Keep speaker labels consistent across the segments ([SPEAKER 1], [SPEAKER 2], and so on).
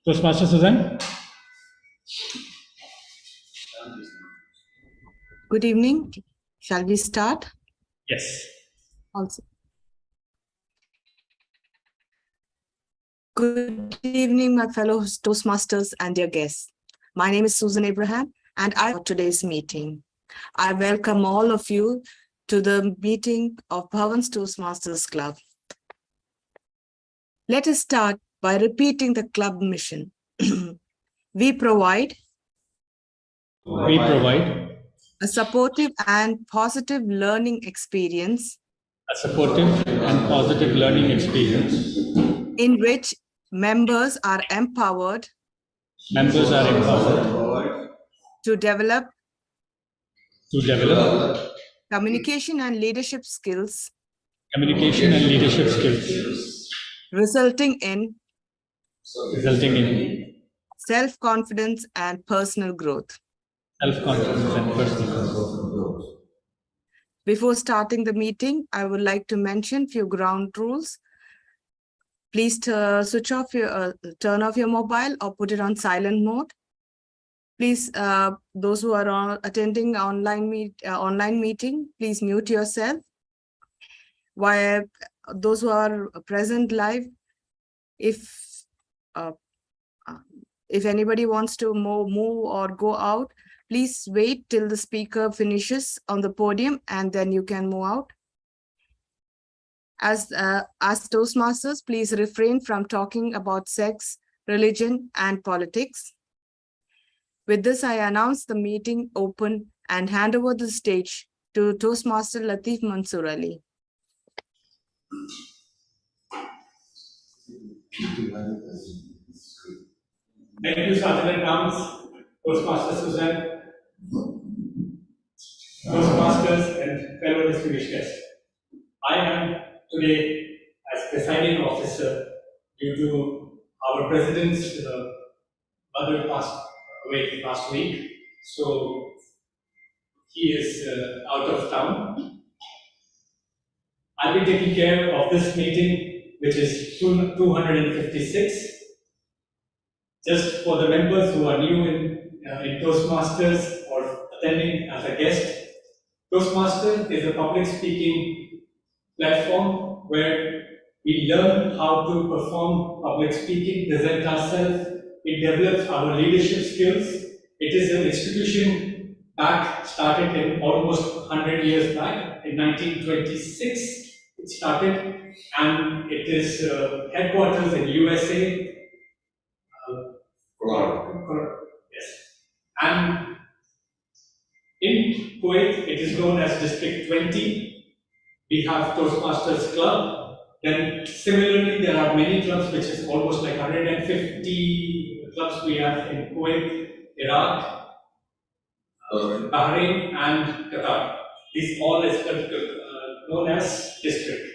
[SPEAKER 1] Toastmaster Susan?
[SPEAKER 2] Good evening. Shall we start?
[SPEAKER 1] Yes.
[SPEAKER 2] Also. Good evening, my fellow Toastmasters and dear guests. My name is Susan Abraham, and I am today's meeting. I welcome all of you to the meeting of Bhavans Toastmasters Club. Let us start by repeating the club mission. We provide a supportive and positive learning experience in which members are empowered to develop communication and leadership skills, resulting in self-confidence and personal growth. Before starting the meeting, I would like to mention few ground rules. Please switch off your turn off your mobile or put it on silent mode. Please, those who are attending online meeting, please mute yourself. While those who are present live, if anybody wants to move or go out, please wait till the speaker finishes on the podium and then you can move out. As Toastmasters, please refrain from talking about sex, religion, and politics. With this, I announce the meeting open and hand over the stage to Toastmaster Latif Mansoor Ali.
[SPEAKER 1] Thank you, Sergeant Rams, Toastmaster Susan, Toastmasters, and fellow distinguished guests. I am today as presiding officer due to our president's mother passed away last week, so he is out of town. I'll be taking care of this meeting, which is 256. Just for the members who are new in Toastmasters or attending as a guest, Toastmasters is a public speaking platform where we learn how to perform public speaking, present ourselves. It develops our leadership skills. It is an institution started in almost 100 years back. In 1926, it started, and it is headquarters in USA. Yes. And in Kuwait, it is known as District 20. We have Toastmasters Club. Then similarly, there are many clubs, which is almost like 150 clubs we have in Kuwait, Iraq, Bahrain, and Qatar. These all is known as district.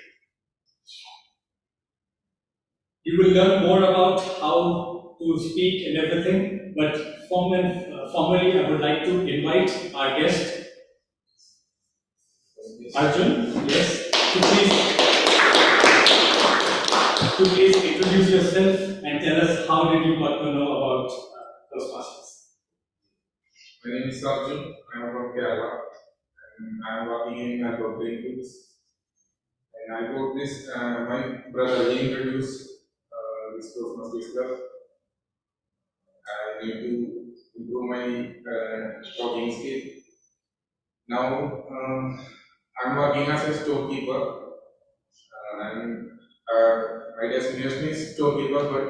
[SPEAKER 1] You will learn more about how to speak and everything, but formally, I would like to invite our guest, Arjun, yes, to please introduce yourself and tell us how did you got to know about Toastmasters.
[SPEAKER 3] My name is Arjun. I am from Kerala, and I am working in Green Foods. And I got this. My brother introduced this Toastmasters Club. I need to improve my talking skill. Now I'm working as a storekeeper, and my destination is storekeeper, but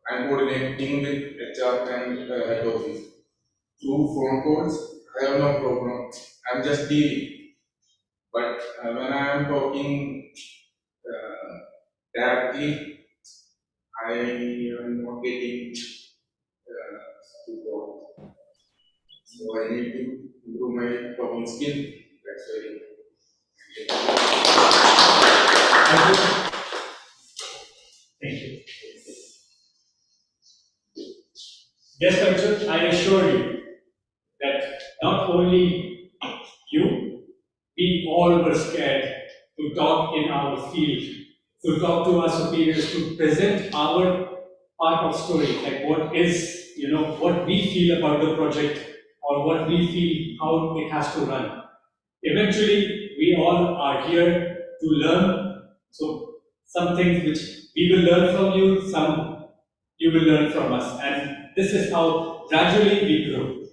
[SPEAKER 3] I'm coordinating with HR and head office. Through phone calls, I have no problem. I'm just dealing. But when I am talking directly, I am not getting support. So I need to improve my talking skill. That's very
[SPEAKER 1] Thank you. Yes, Arjun, I assure you that not only you, we all were scared to talk in our field, to talk to our superiors, to present our part of story, like what is, what we feel about the project or what we feel how it has to run. Eventually, we all are here to learn. So some things which we will learn from you, some you will learn from us. And this is how gradually we grow.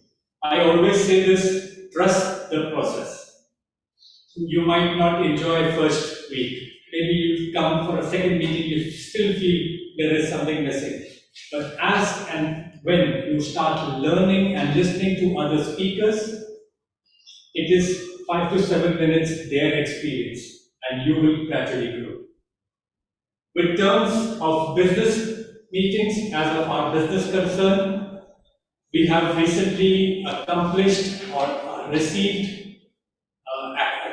[SPEAKER 1] I always say this, trust the process. You might not enjoy first week. Maybe you come for a second meeting, you still feel there is something missing. But as and when you start learning and listening to other speakers, it is 5 to 7 minutes their experience, and you will gradually grow. With terms of business meetings, as of our business concern, we have recently accomplished or received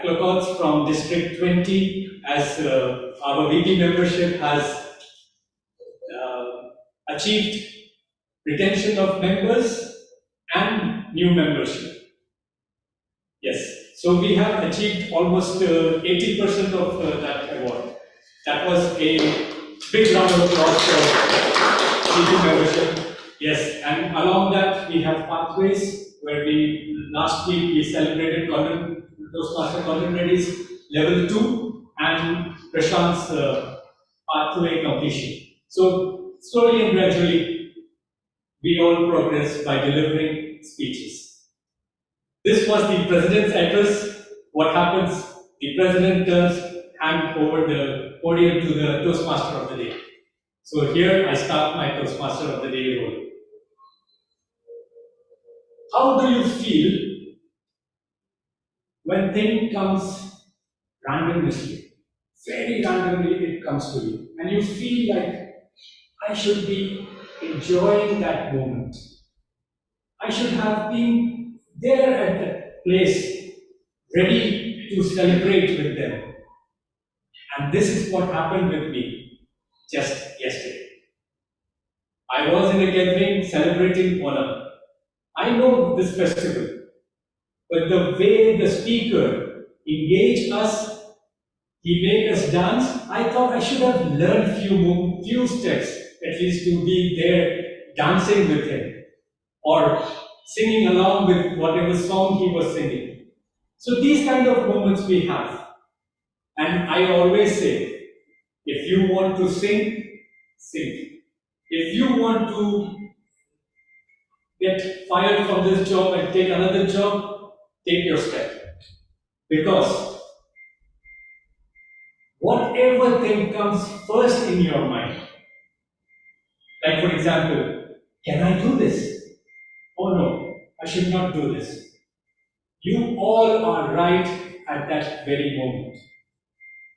[SPEAKER 1] accolades from District 20 as our VP membership has achieved retention of members and new membership. Yes, so we have achieved almost 80% of that award. That was a big round of applause for VP membership. Yes, and along that we have pathways where last week we celebrated Toastmaster Content Ready's level 2 and Prashant's pathway completion. So slowly and gradually we all progress by delivering speeches. This was the president's address. What happens? The president turns hand over the podium to the Toastmaster of the day. So here I start my Toastmaster of the day role. How do you feel when thing comes randomly? Very randomly it comes to you, and you feel like I should be enjoying that moment. I should have been there at that place, ready to celebrate with them. And this is what happened with me just yesterday. I was in a gathering celebrating Onam. I know this festival, but the way the speaker engaged us, he made us dance. I thought I should have learned few steps, at least to be there dancing with him or singing along with whatever song he was singing. So these kind of moments we have. And I always say, if you want to sing, sing. If you want to get fired from this job and take another job, take your step. Because whatever thing comes first in your mind, like for example, can I do this? Oh no, I should not do this. You all are right at that very moment.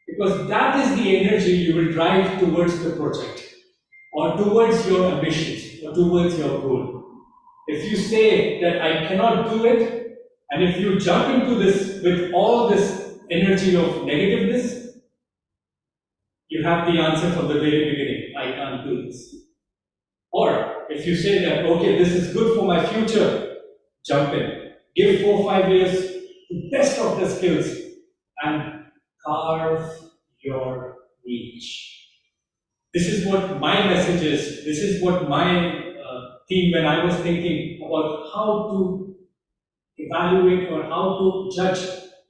[SPEAKER 1] Because that is the energy you will drive towards the project, or towards your ambitions, or towards your goal. If you say that I cannot do it, and if you jump into this with all this energy of negativeness, you have the answer from the very beginning, I can't do this. Or if you say that, okay, this is good for my future, jump in. Give 4 or 5 years to best of the skills and carve your niche. This is what my message is. This is what my theme when I was thinking about how to evaluate or how to judge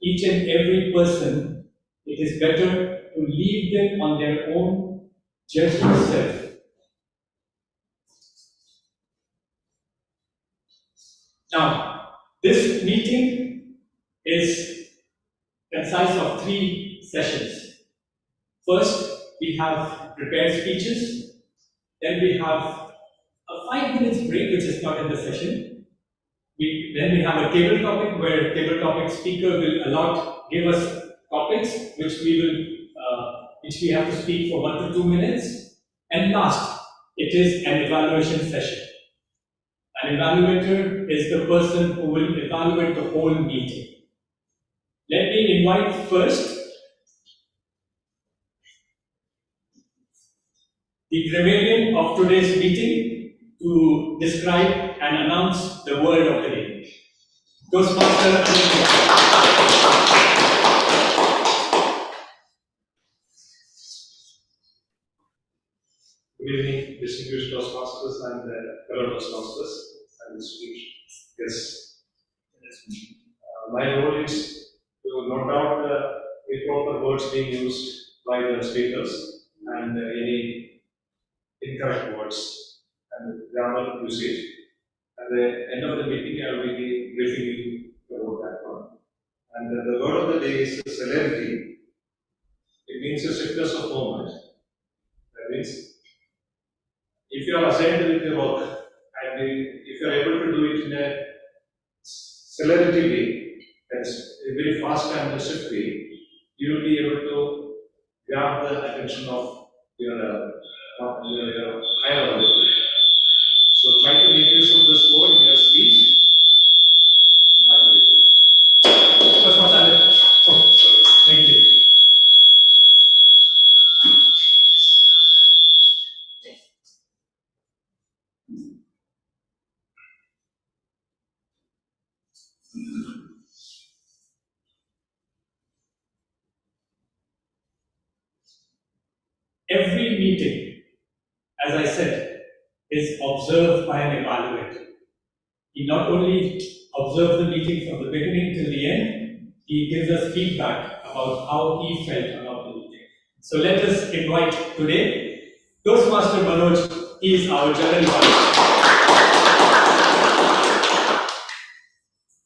[SPEAKER 1] each and every person. It is better to leave them on their own, judge yourself. Now, this meeting is comprised of 3 sessions. First, we have prepared speeches. Then we have a 5 minutes break, which is not in the session. Then we have a table topic where table topic speaker will give us topics which we have to speak for 1 to 2 minutes. And last, it is an evaluation session. An evaluator is the person who will evaluate the whole meeting. Let me invite first the grammarian of today's meeting to describe and announce the word of the day. Toastmaster
[SPEAKER 4] Good evening, distinguished Toastmasters and fellow Toastmasters and distinguished guests. My role is to note out the improper words being used by the speakers and any incorrect words and grammar usage. At the end of the meeting, I will be briefing you about that one. And the word of the day is celerity. It means a swiftness of movement. That means if you are assigned with your work and if you are able to do it in a celerity way, that's a very fast and swift way, you will be able to grab the attention of your higher audience. So try to make use of this word in your speech. Thank you.
[SPEAKER 1] Every meeting, as I said, is observed by an evaluator. He not only observes the meeting from the beginning till the end, he gives us feedback about how he felt about the meeting. So let us invite today Toastmaster Manoj. He is our general evaluator.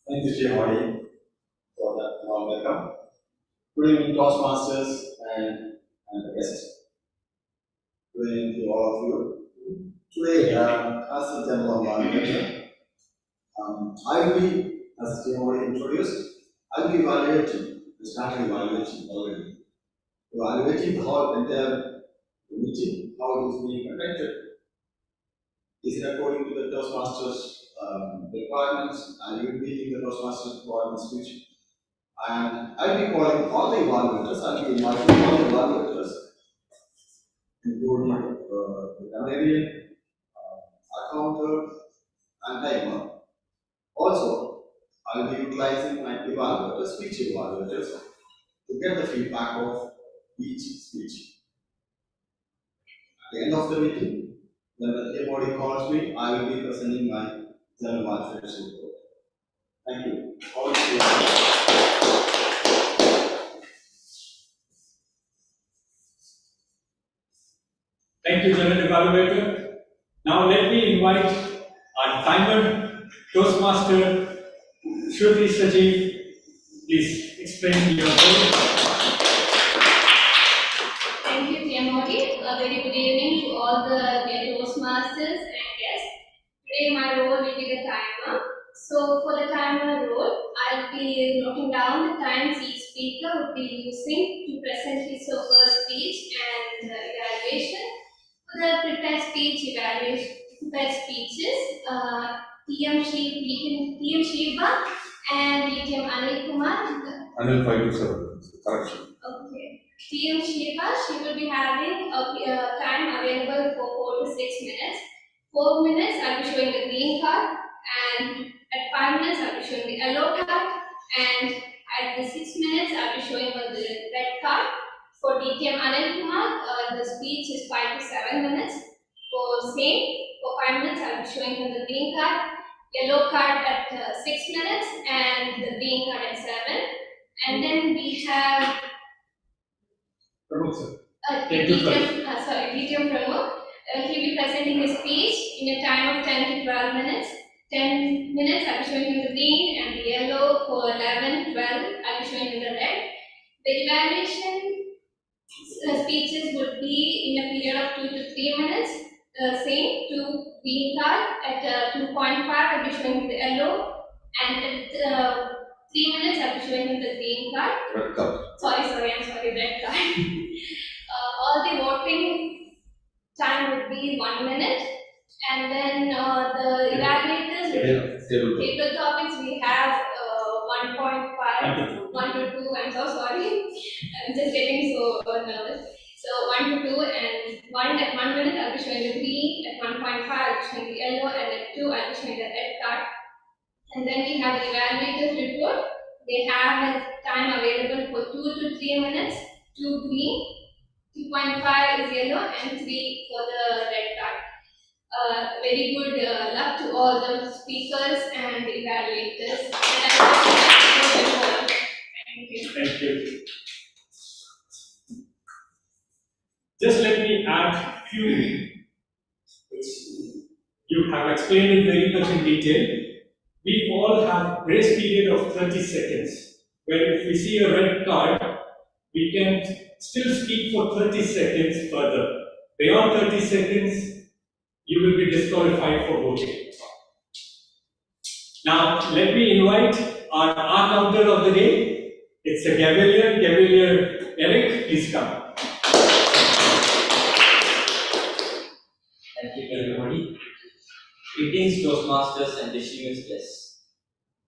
[SPEAKER 5] Thank you, Jay for that warm welcome. Good evening, Toastmasters and the guests. Good evening to all of you. Today, as the general evaluator, I will be, as Jay already introduced, I will be evaluating, started evaluating already. Evaluating the whole entire meeting, how it is being conducted. Is it according to the Toastmasters requirements, and you will be in the Toastmasters requirements which, and I will be calling all the evaluators, I will be inviting all the evaluators, including the Canadian, accountant, and timer. Also, I will be utilizing my evaluators, speech evaluators, to get the feedback of each speech. At the end of the meeting, when the body calls me, I will be presenting my general evaluators report. Thank you.
[SPEAKER 1] Thank you, General Evaluator. Now let me invite our timer, Toastmaster Shruti Sajeev. Please explain your role.
[SPEAKER 6] Thank you, TMOD. A very good evening to all the dear Toastmasters and guests. Today my role will be the timer. So for the timer role, I'll be noting down the times each speaker would be using to present his or her speech and evaluation. For the prepared speech evaluation, prepared speeches, TM Shiva and TM Anil Kumar.
[SPEAKER 3] Anil 527, correction.
[SPEAKER 6] Okay. TM Shiva, she will be having a time available for 4 to 6 minutes. 4 minutes, I'll be showing the green card, and at 5 minutes, I'll be showing the yellow card, and at the 6 minutes, I'll be showing the red card. For DTM Anil Kumar, the speech is 5 to 7 minutes. For 5 minutes, I'll be showing him the green card, yellow card at 6 minutes, and the green card at 7. And then we have DTM Pramod. He'll be presenting his speech in a time of 10 to 12 minutes. 10 minutes, I'll be showing him the green and the yellow. For 11, 12, I'll be showing him the red. The evaluation speeches would be in a period of 2 to 3 minutes. Same, 2 green card at 2.5, I'll be showing him the yellow. And at 3 minutes, I'll be showing him the green card.
[SPEAKER 3] Red card.
[SPEAKER 6] Red card. All the voting time would be 1 minute. And then the evaluators, table topics, we have 1.5, 1 to 2, I'm so sorry. I'm just getting so nervous. So 1 to 2 and at 1 minute, I'll be showing the green, at 1.5, I'll be showing the yellow, and at 2, I'll be showing the red card. And then we have the evaluators report. They have a time available for 2 to 3 minutes, 2 green, 2.5 is yellow, and 3 for the red card. Very good luck to all the speakers and the evaluators. And I thank you.
[SPEAKER 1] Thank you. Just let me add a few. You have explained it very much in detail. We all have grace period of 30 seconds, where if we see a red card, we can still speak for 30 seconds further. Beyond 30 seconds, you will be disqualified for voting. Now, let me invite our counter of the day. It's a Cavalier. Cavalier Eric, please come.
[SPEAKER 7] Thank you, everybody. Greetings, Toastmasters and distinguished guests.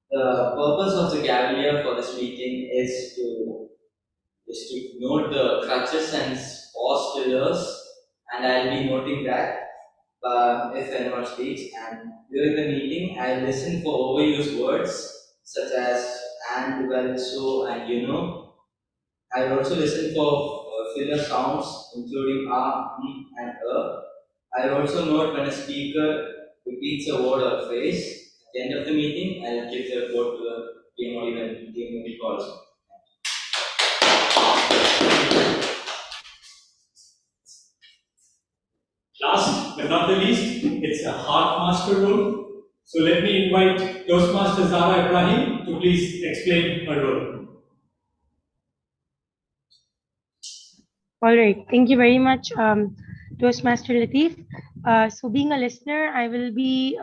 [SPEAKER 7] The purpose of the Cavalier for this meeting is to note the crutches and pause stillers, and I'll be noting that if anyone speaks. And during the meeting, I'll listen for overused words such as and, well, so, and you know. I'll also listen for filler sounds including and I'll also note when a speaker repeats a word or phrase. At the end of the meeting, I'll give the report to the game or even game calls.
[SPEAKER 1] Last but not the least, it's a heart master role. So let me invite Toastmaster Zara Ibrahim to please explain her role.
[SPEAKER 8] All right, thank you very much, Toastmaster Latif. So being a listener, I will be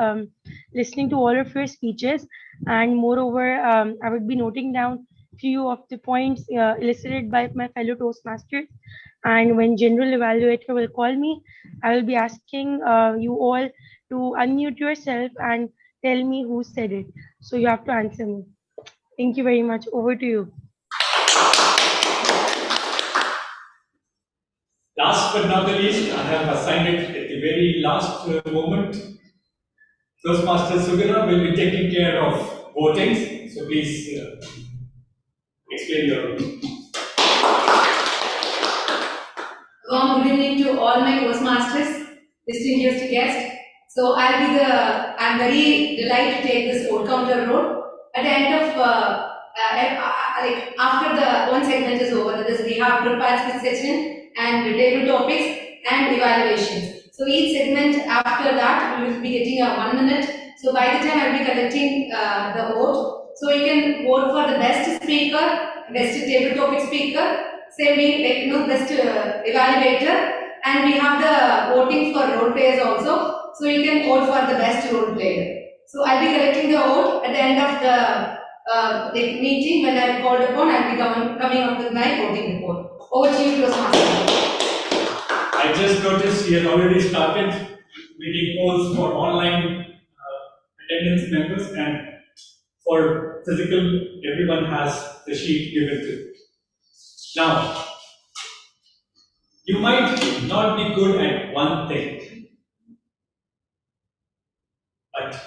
[SPEAKER 8] listening to all of your speeches, and moreover, I would be noting down few of the points elicited by my fellow Toastmasters. And when General Evaluator will call me, I will be asking you all to unmute yourself and tell me who said it. So you have to answer me. Thank you very much. Over to you.
[SPEAKER 1] Last but not the least, I have assigned it at the very last moment. Toastmaster Sugana will be taking care of voting. So please explain your role.
[SPEAKER 9] Good evening to all my Toastmasters, distinguished guests. So I'm very delighted to take this vote counter role. At the end of, like after the one segment is over, that is we have prepared speech session and table topics and evaluations. So each segment after that we will be getting a 1 minute. So by the time I'll be collecting the vote. So you can vote for the best speaker, best table topic speaker, same way, best evaluator, and we have the voting for role players also. So you can vote for the best role player. So I'll be collecting the vote at the end of the meeting. When I'm called upon, I'll be coming up with my voting report. Over to you, Toastmaster.
[SPEAKER 1] I just noticed he has already started making polls for online attendance members, and for physical, everyone has the sheet given to. Now, you might not be good at one thing, but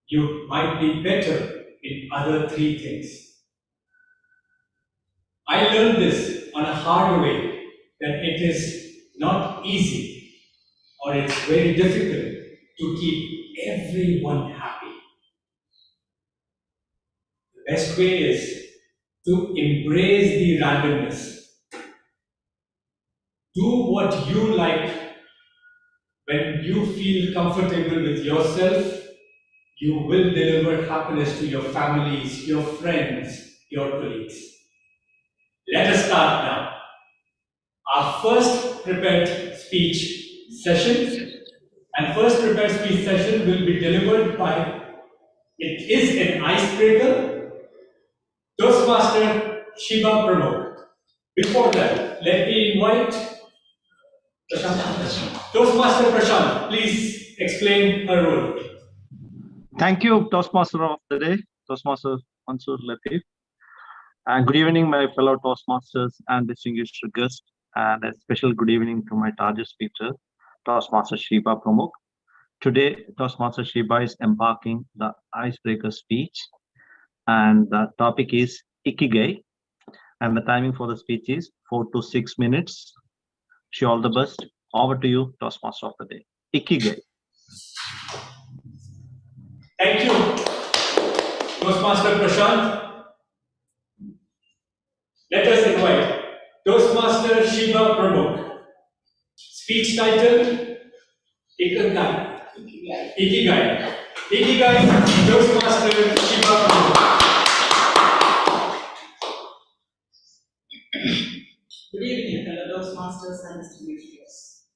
[SPEAKER 1] you might be better in other 3 things. I learned this on a hard way, that it is not easy or it's very difficult to keep everyone happy. The best way is to embrace the randomness. Do what you like. When you feel comfortable with yourself, you will deliver happiness to your families, your friends, your colleagues. Let us start now. Our first prepared speech session, and first prepared speech session will be delivered by, it is an icebreaker, Toastmaster Shiba Pramod. Before that, let me invite Prashant. Toastmaster Prashant, please explain her role.
[SPEAKER 10] Thank you, Toastmaster of the Day, Toastmaster Mansur Latif. And good evening, my fellow Toastmasters and distinguished guests. And a special good evening to my target speaker, Toastmaster Shiba Pramod. Today, Toastmaster Shiba is embarking the icebreaker speech. And the topic is Ikigai. And the timing for the speech is 4 to 6 minutes. Wish you all the best. Over to you, Toastmaster of the day. Ikigai.
[SPEAKER 1] Thank you, Toastmaster Prashant. Let us invite Toastmaster Shiva Pramukh. Speech title, Ikigai. Ikigai. Ikigai, Toastmaster Shiva Pramukh.
[SPEAKER 11] Good evening, fellow Toastmasters and distinguished guests.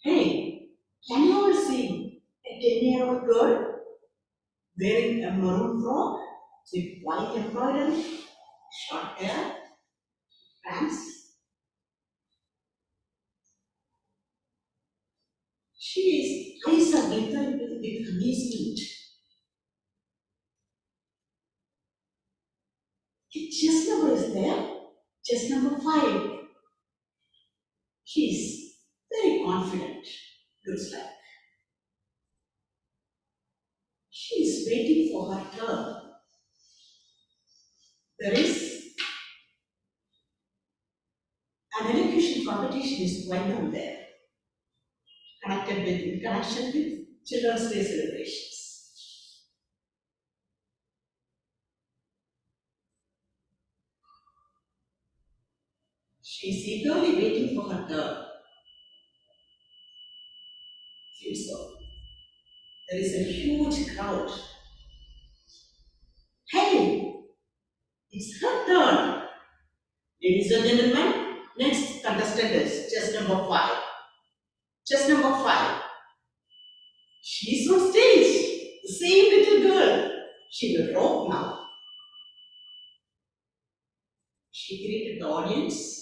[SPEAKER 11] Hey, can you all see a 10-year-old girl wearing a maroon frock with white embroidery, short hair, pants? She is eyes are glittering with amazement. The chess number is there, chess number 5. She is very confident, looks like. She is waiting for her turn. There is an elocution competition is going on there, in connection with Children's Day celebrations. She is eagerly waiting for her turn. Seems so. There is a huge crowd. Hey, it's her turn. Ladies and gentlemen, next contestant is chess number 5. Chess number 5. She's on stage. The same little girl. She will rock now. She greeted the audience.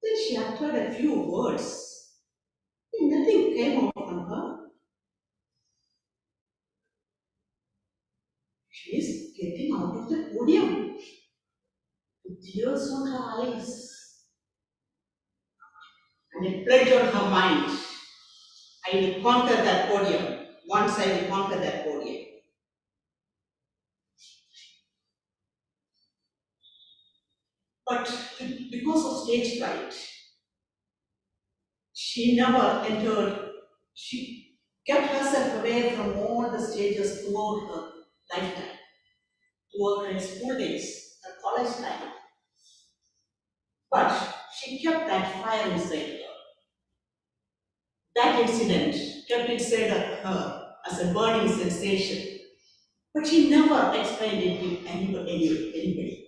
[SPEAKER 11] Then she uttered a few words. And nothing came out from her. She is getting out of the podium with tears on her eyes and a pledge on her mind. I will conquer that podium. Once I will conquer that podium. But because of stage fright, she never entered. She kept herself away from all the stages throughout her lifetime, throughout her school days, her college time. But she kept that fire inside her. That incident kept inside her as a burning sensation. But she never explained it to anybody.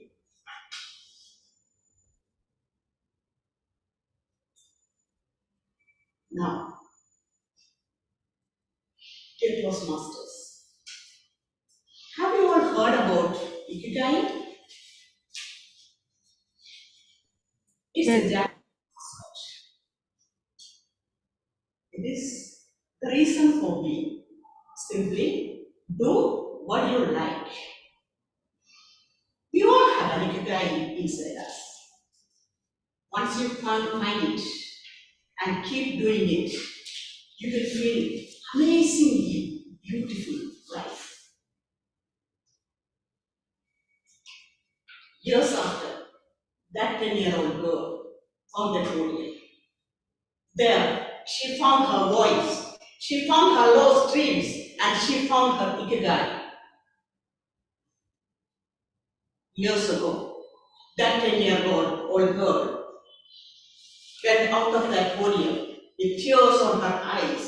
[SPEAKER 11] Now, dear Toastmasters, have you all heard about Ikigai? It's a Japanese concept. It is the reason for being. Simply do what you like. We all have an Ikigai inside us. Once you can't find it and keep doing it, you will feel amazingly beautiful life. Years after, that 10-year-old girl found the podium. There, she found her voice, she found her lost dreams, and she found her Ikigai. Years ago, that 10-year-old girl went out of that podium with tears on her eyes,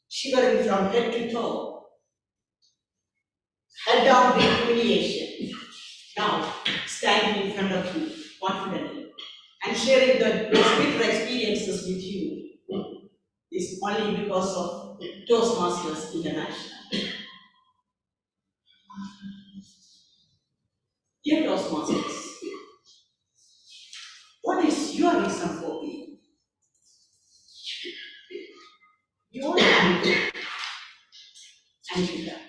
[SPEAKER 11] shivering from head to toe, head down with humiliation. Now, standing in front of you confidently and sharing the bitter experiences with you is only because of Toastmasters International. Dear Toastmasters, what is your reason for being? You all have and you have.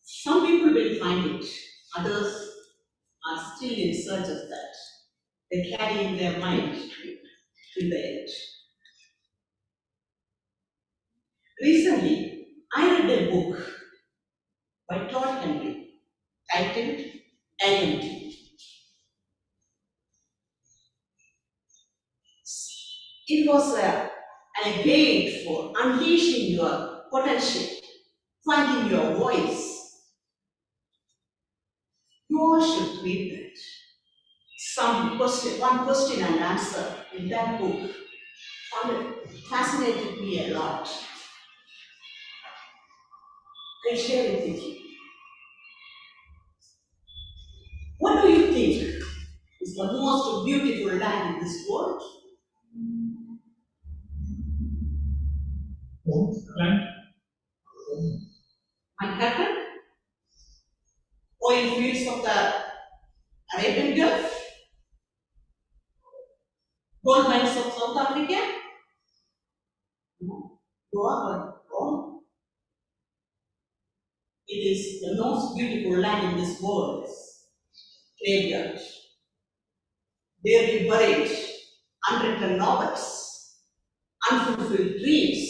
[SPEAKER 11] Some people will find it, others are still in search of that. They carry in their mind till the end. Recently, I read a book by Todd Henry titled AMT. It was a gate for unleashing your potential, finding your voice. You all should read that. One question and answer in that book fascinated me a lot. I share it with you. What do you think is the most beautiful land in this world? Manhattan? Oil fields of the Arabian Gulf? Gold mines of South Africa? No. You are wrong. It is the most beautiful land in this world. Graveyard. There we buried unwritten novels, unfulfilled dreams,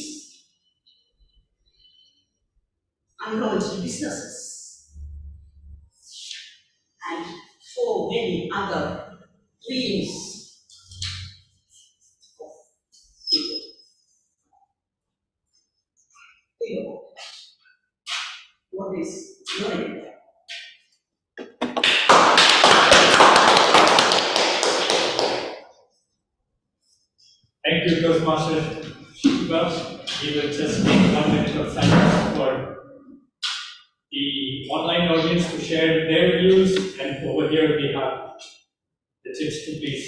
[SPEAKER 11] unlaunched businesses, and so many other dreams of people. Think about that. What is learning?
[SPEAKER 1] Thank you, Toastmaster Shiva. We will just take 1 minute of silence for the online audience to share their views, and over here we have the tips to please.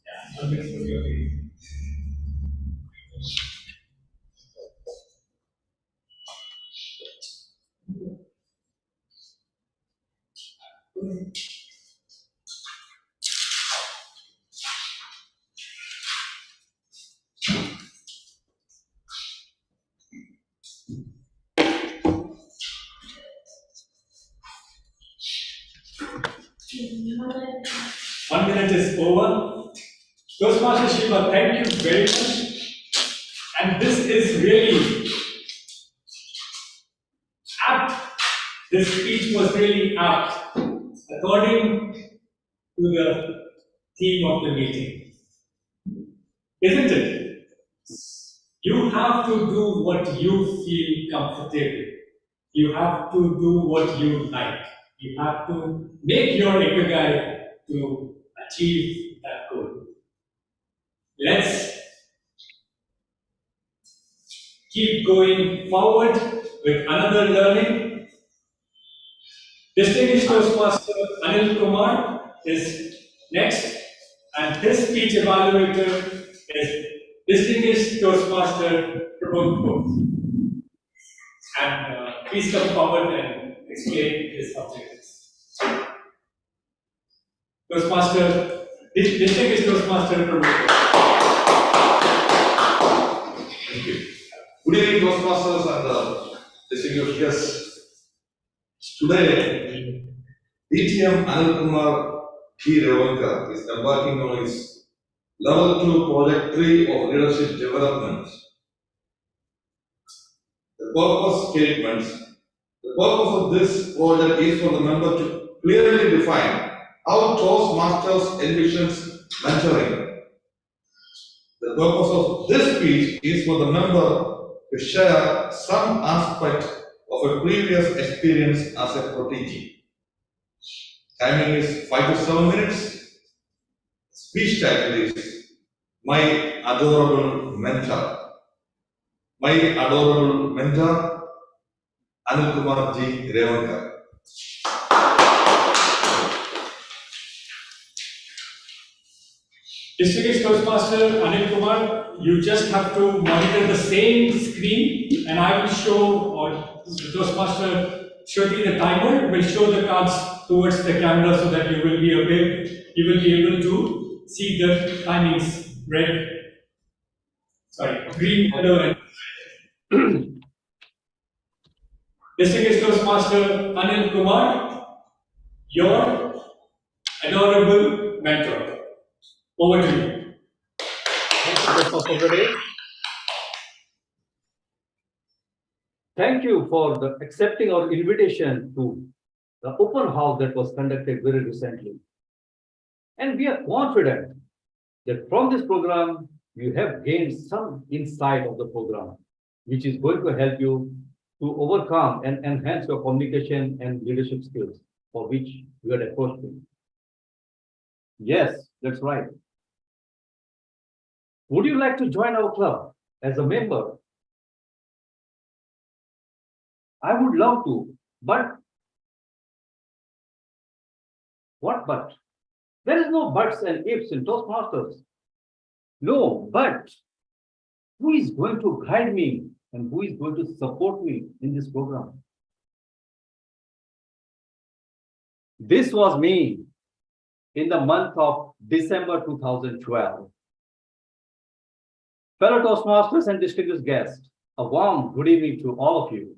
[SPEAKER 1] Yeah, 1 minute for you. One minute is over. Toastmaster Shiva, thank you very much. And this is really apt. This speech was really apt, according to the theme of the meeting. Isn't it? You have to do what you feel comfortable. You have to do what you like. You have to make your ikigai to achieve that goal. Let's keep going forward with another learning. Distinguished Toastmaster Anil Kumar is next, and his speech evaluator is Distinguished Toastmaster Prabodh. And please come forward and explain his objectives. Toastmaster, Distinguished Toastmaster Prabodh.
[SPEAKER 12] Thank you. Good evening, Toastmasters and distinguished guests. Today, DTM Anil Kumar G. Revanka is embarking on his Level 2 Project 3 of Leadership Development. The purpose statements. The purpose of this project is for the member to clearly define how Toastmasters envisions mentoring. The purpose of this speech is for the member to share some aspect of a previous experience as a protégé. Timing is 5 to 7 minutes. Speech title is My Adorable Mentor. My adorable mentor, Anil Kumar G. Revanka.
[SPEAKER 1] Distinguished Toastmaster Anil Kumar, you just have to monitor the same screen, and I will show, or the Toastmaster Shruti, the timer, will show the cards towards the camera so that you will be able to see the timings green, yellow, and Distinguished Toastmaster Anil Kumar, your adorable mentor. Over to you.
[SPEAKER 13] Thank you, Toastmaster. Thank you for accepting our invitation to the open house that was conducted very recently. And we are confident that from this program, you have gained some insight of the program, which is going to help you to overcome and enhance your communication and leadership skills, for which you had approached me. Yes, that's right. Would you like to join our club as a member? I would love to, but what but? There is no buts and ifs in Toastmasters. No, but who is going to guide me and who is going to support me in this program? This was me in the month of December 2012. Fellow Toastmasters and distinguished guests, a warm good evening to all of you.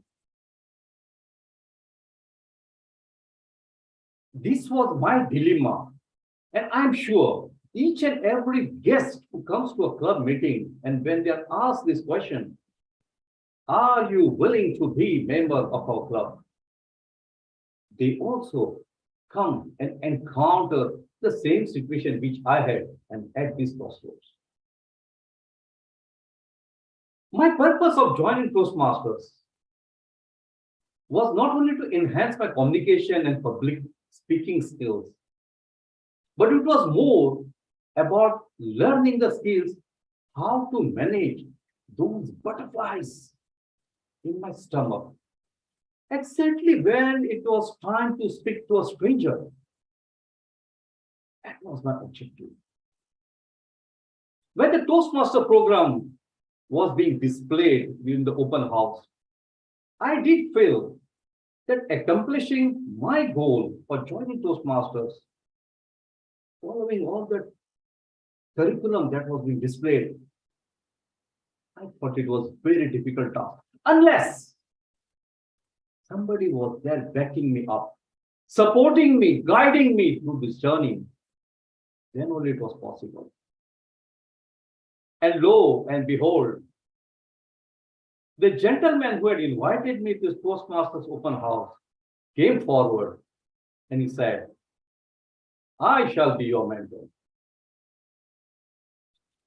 [SPEAKER 13] This was my dilemma, and I'm sure each and every guest who comes to a club meeting and when they are asked this question, are you willing to be member of our club? They also come and encounter the same situation which I had and at this crossroads. My purpose of joining Toastmasters was not only to enhance my communication and public speaking skills, but it was more about learning the skills how to manage those butterflies in my stomach. Exactly when it was time to speak to a stranger. That was my objective. When the Toastmaster program was being displayed in the open house, I did feel that accomplishing my goal for joining Toastmasters, following all the curriculum that was being displayed, I thought it was very difficult task. Unless somebody was there backing me up, supporting me, guiding me through this journey, then only it was possible. And lo and behold, the gentleman who had invited me to this Toastmasters open house came forward and he said, I shall be your mentor.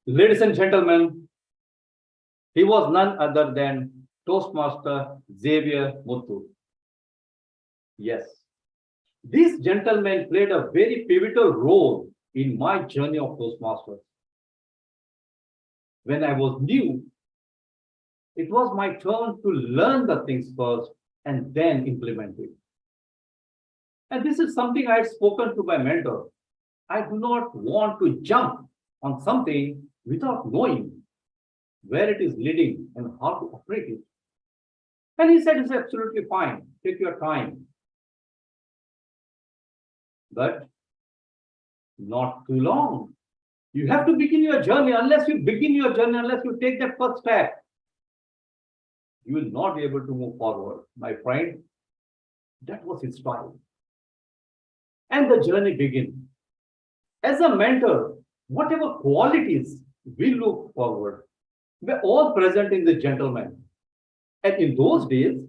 [SPEAKER 13] Ladies and gentlemen, he was none other than Toastmaster Xavier Muthu. Yes, this gentleman played a very pivotal role in my journey of Toastmasters. When I was new, it was my turn to learn the things first and then implement it. And this is something I had spoken to my mentor. I do not want to jump on something without knowing where it is leading and how to operate it. And he said, it's absolutely fine. Take your time. But not too long. You have to begin your journey. Unless you begin your journey, unless you take that first step, you will not be able to move forward. My friend, that was his style. And the journey began. As a mentor, whatever qualities we look forward, were all present in the gentleman. And in those days,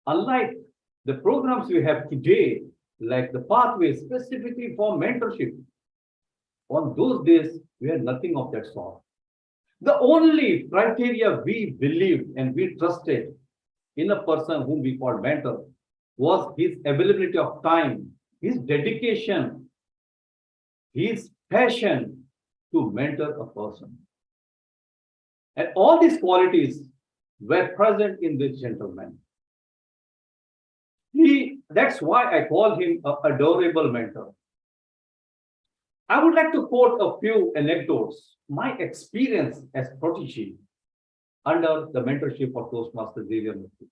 [SPEAKER 13] unlike the programs we have today, like the pathways specifically for mentorship, on those days, we had nothing of that sort. The only criteria we believed and we trusted in a person whom we called mentor was his availability of time, his dedication, his passion to mentor a person. And all these qualities were present in this gentleman. That's why I call him an adorable mentor. I would like to quote a few anecdotes, my experience as protege under the mentorship of Toastmaster Xavier Muthu.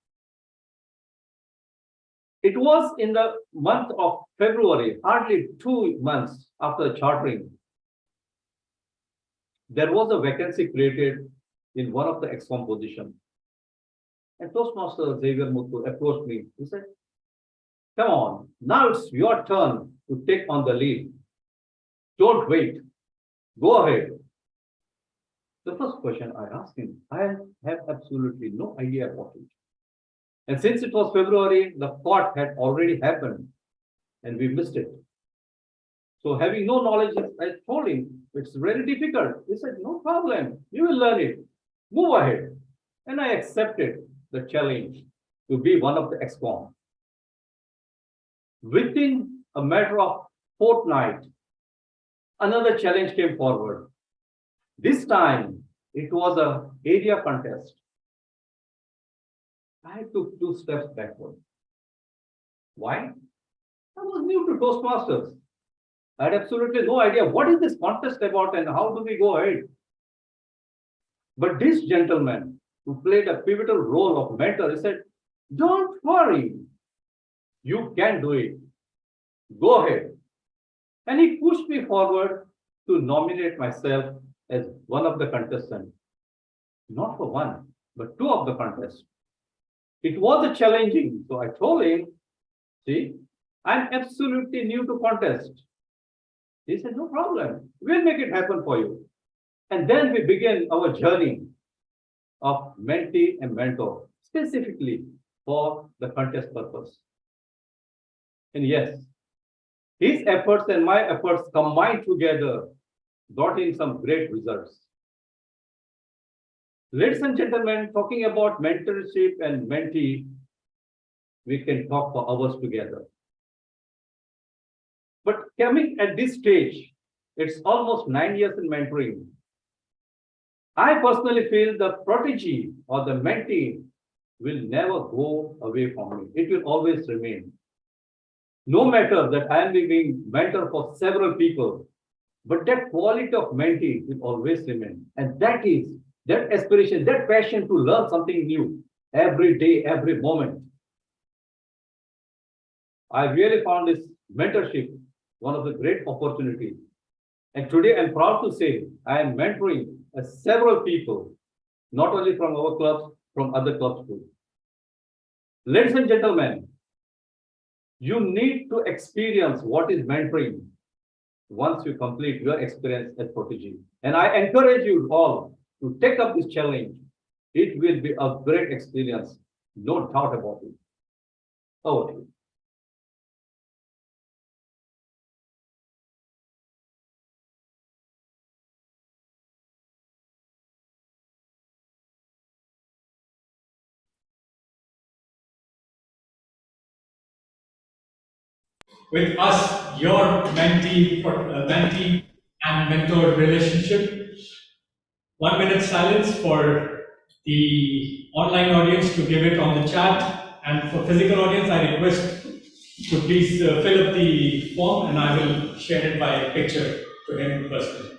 [SPEAKER 13] It was in the month of February, hardly 2 months after chartering. There was a vacancy created in one of the EXCOM positions. And Toastmaster Xavier Muthu approached me. He said, come on, now it's your turn to take on the lead. Don't wait. Go ahead. The first question I asked him, I have absolutely no idea about it. And since it was February, the pot had already happened and we missed it. So having no knowledge, I told him, it's very difficult. He said, no problem, you will learn it. Move ahead. And I accepted the challenge to be one of the EXCOM. Within a matter of fortnight, another challenge came forward. This time, it was an area contest. I took 2 steps backward. Why? I was new to Toastmasters. I had absolutely no idea what is this contest about and how do we go ahead. But this gentleman who played a pivotal role of mentor, he said, don't worry, you can do it. Go ahead. And he pushed me forward to nominate myself as one of the contestants. Not for one, but 2 of the contests. It was a challenging, so I told him, see, I'm absolutely new to contest. He said, no problem, we'll make it happen for you. And then we began our journey of mentee and mentor, specifically for the contest purpose. And yes, his efforts and my efforts combined together brought in some great results. Ladies and gentlemen, talking about mentorship and mentee, we can talk for hours together. But coming at this stage, it's almost 9 years in mentoring. I personally feel the protege or the mentee will never go away from me. It will always remain. No matter that I am being mentor for several people, but that quality of mentee will always remain. And that is that aspiration, that passion to learn something new every day, every moment. I really found this mentorship one of the great opportunities. And today I'm proud to say I am mentoring several people, not only from our clubs, from other clubs too. Ladies and gentlemen, you need to experience what is mentoring once you complete your experience as protege. And I encourage you all to take up this challenge. It will be a great experience, no doubt about it. Over to you.
[SPEAKER 1] With us, your mentee and mentor relationship. 1 minute silence for the online audience to give it on the chat, and for physical audience, I request to please fill up the form and I will share it by picture to him personally.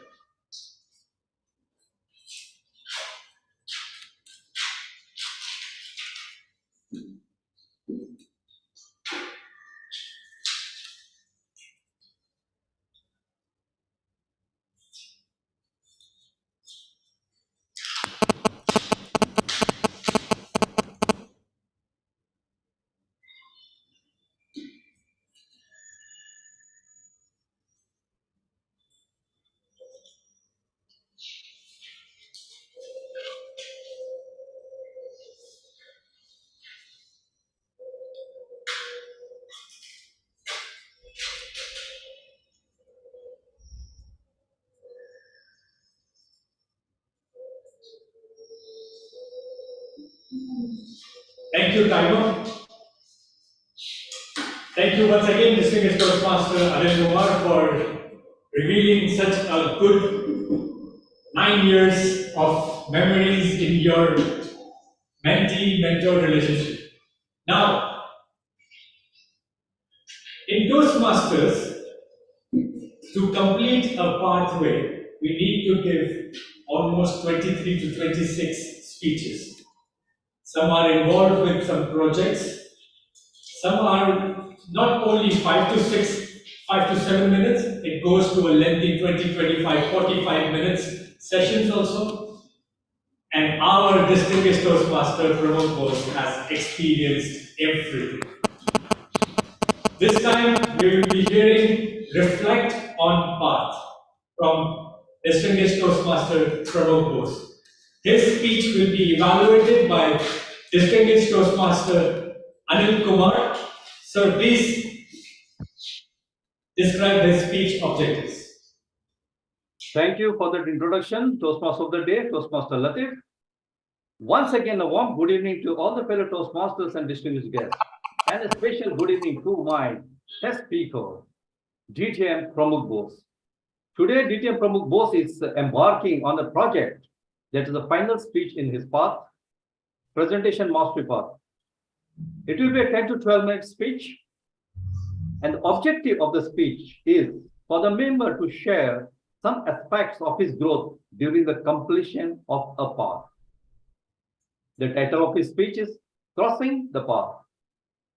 [SPEAKER 1] Thank you, timer. Thank you once again, distinguished Toastmaster Arun Kumar, for revealing such a good 9 years of memories in your mentee-mentor relationship. Now, in Toastmasters, to complete a pathway, we need to give almost 23 to 26 speeches. Some are involved with some projects, Some are not only 5 to 6, 5 to 7 minutes, it goes to a lengthy 20, 25, 45 minutes sessions also. And our distinguished Toastmaster Pramod Bose has experienced everything. This time we will be hearing Reflect on Path from distinguished Toastmaster Pramod Bose. His speech will be evaluated by distinguished Toastmaster Anil Kumar. Sir, please describe his speech objectives.
[SPEAKER 13] Thank you for that introduction, Toastmaster of the Day, Toastmaster Latif. Once again, a warm good evening to all the fellow Toastmasters and distinguished guests, and a special good evening to my guest speaker, DTM Pramod Bose. Today, DTM Pramod Bose is embarking on a project that is the final speech in his path, Presentation Mastery Path. It will be a 10 to 12 minute speech, and the objective of the speech is for the member to share some aspects of his growth during the completion of a path. The title of his speech is Crossing the Path.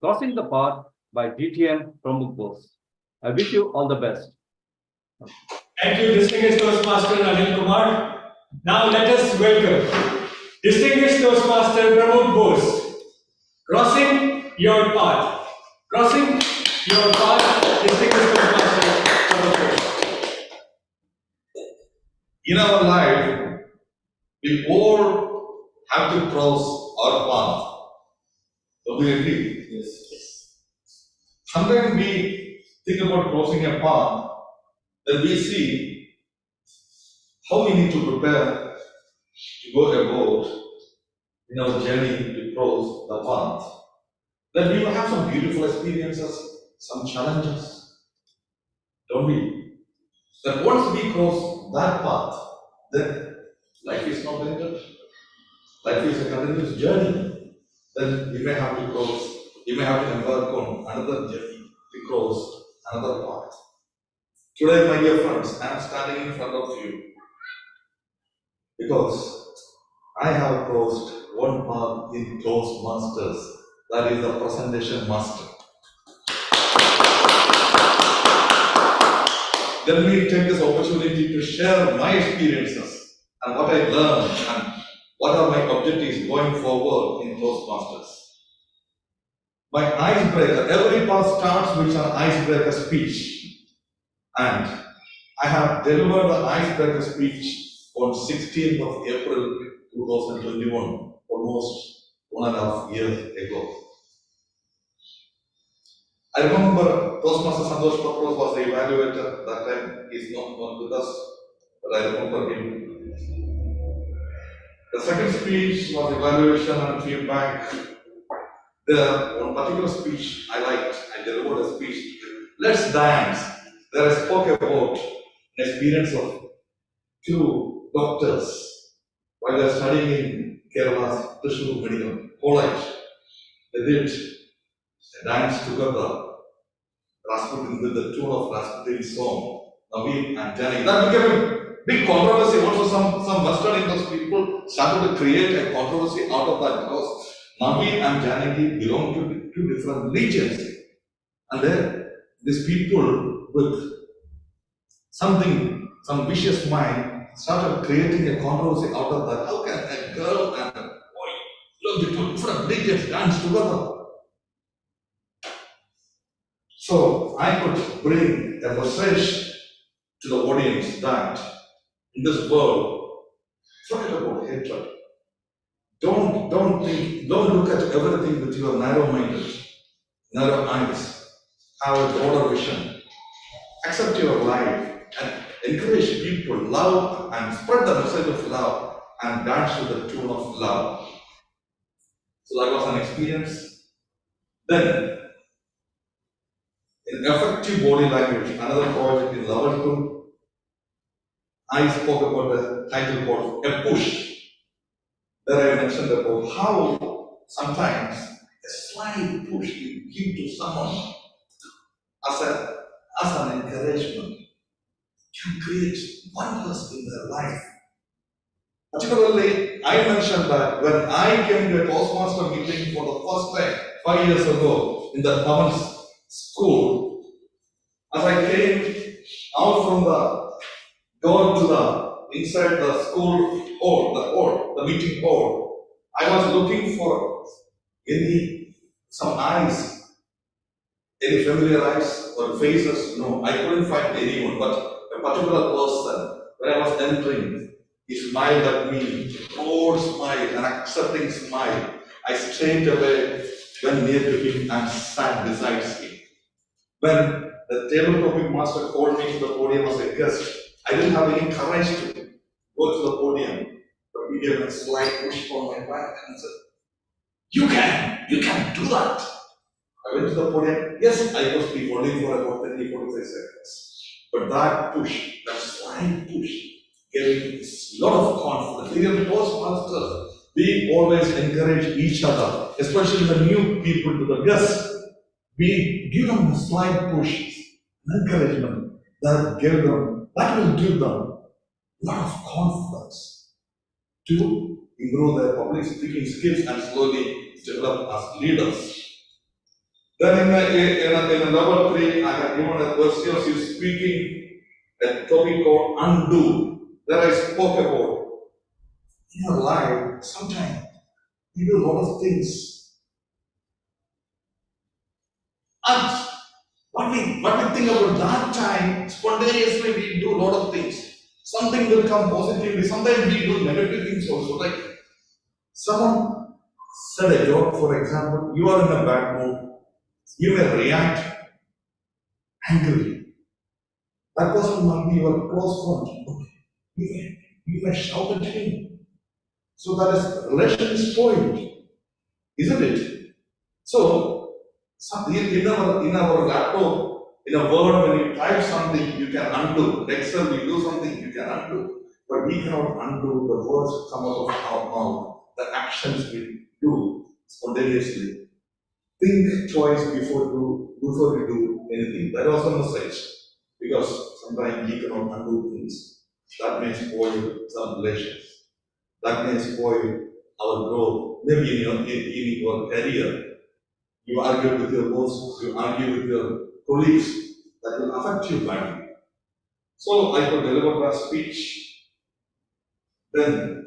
[SPEAKER 13] Crossing the Path by DTM Pramod Bose. I wish you all the best.
[SPEAKER 1] Thank you, distinguished Toastmaster Anil Kumar. Now let us welcome distinguished Toastmaster Pramod Bose. Crossing your path. Crossing your path, distinguished Toastmaster Pramod Bose.
[SPEAKER 12] In our life, we all have to cross our path. Do we agree?
[SPEAKER 5] Yes.
[SPEAKER 12] Sometimes we think about crossing a path, then we see how we need to prepare to go about in our journey to cross the path. Then we will have some beautiful experiences, some challenges, don't we? That once we cross that path, then life is not ended. Life is a continuous journey. Then you may have to cross, you may have to embark on another journey to cross another path. Today, my dear friends, I am standing in front of you because I have crossed one path in Toastmasters, that is the Presentation Master. Let me take this opportunity to share my experiences and what I learned and what are my objectives going forward in Toastmasters. My icebreaker, every path starts with an icebreaker speech. And I have delivered the icebreaker speech on 16th of April 2021, almost 1.5 years ago. I remember Toastmaster Santosh Patros was the evaluator. That time he's not with us, but I remember him. The second speech was evaluation and feedback. The one particular speech I liked, I delivered a speech, let's dance. There I spoke about an experience of two doctors while they were studying in Kerala's Thrissur Medical College. They did a dance together, Rasputin with the tune of Rasputin's song, Naveen and Janaki. That became a big controversy. Also, some Western Indian people started to create a controversy out of that because Naveen and Janaki belong to two different religions. And then these people with some vicious mind started creating a controversy out of that. How can a girl and a boy belong to two different religions dance together? So I could bring a message to the audience that in this world, forget about hatred. Don't look at everything with your narrow-minded, narrow eyes. Have a broader vision. Accept your life and encourage people, love and spread the message of love and dance to the tune of love. So that was an experience. Then, in effective body language, another project in level 2, I spoke about the title called A Push. There I mentioned about how sometimes a slight push you give to someone as an encouragement can create wonders in their life. Particularly, I mentioned that when I came to a Toastmaster meeting for the first time 5 years ago in the Bhavans school, as I came out from the door to the inside the school hall, the meeting hall, I was looking for some eyes, any familiar eyes or faces. No, I couldn't find anyone, but a particular person, when I was entering, he smiled at me, a broad smile, an accepting smile. I straight away went near to him and sat beside him. When the table topic master called me to the podium as a guest, I didn't have any courage to go to the podium, but he gave a slight push on my back and said, you can do that. I went to the podium. Yes, I was speaking only for about 30, 45 seconds. But that push, that slight push, gave me a lot of confidence. In Toastmasters, we always encourage each other, especially the new people to the guests. We give them a slight push, encouragement that will give them a lot of confidence to improve their public speaking skills and slowly develop as leaders. Then in level 3, I have given a question speaking a topic called undo, that I spoke about. In your life, sometimes you do a lot of things. And what we think about that time, spontaneously we do a lot of things. Something will come positively, sometimes we do negative things also. Like someone said a joke, for example, you are in a bad mood, you may react angrily. That person might be your close friend. You may shout at him. So that is relation is spoiled, isn't it? So in our laptop, in a word, when you type something, you can undo. Excel, we do something, you can undo. But we cannot undo the words come out of our mouth, the actions we do spontaneously. Think twice before we do anything. That was the message. Because sometimes we cannot undo things. That may spoil some relations. That may spoil our growth. Maybe in your career, you argue with your boss, you argue with your colleagues, that will affect you badly. So I could deliver that speech. Then,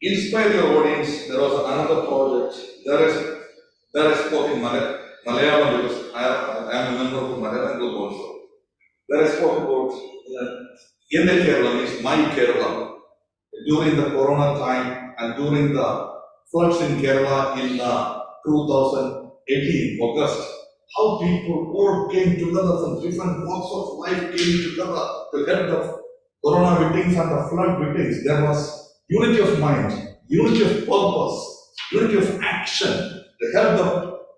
[SPEAKER 12] inspire your audience. There was another project. There I spoke in Malayalam because I am a member of the Malayalam group also. There I spoke about in the Kerala, means my Kerala, during the Corona time and during the floods in Kerala in 2018, August, how people all came together from different walks of life came together to help the Corona victims and the flood victims. There was unity of mind, unity of purpose, unity of action to help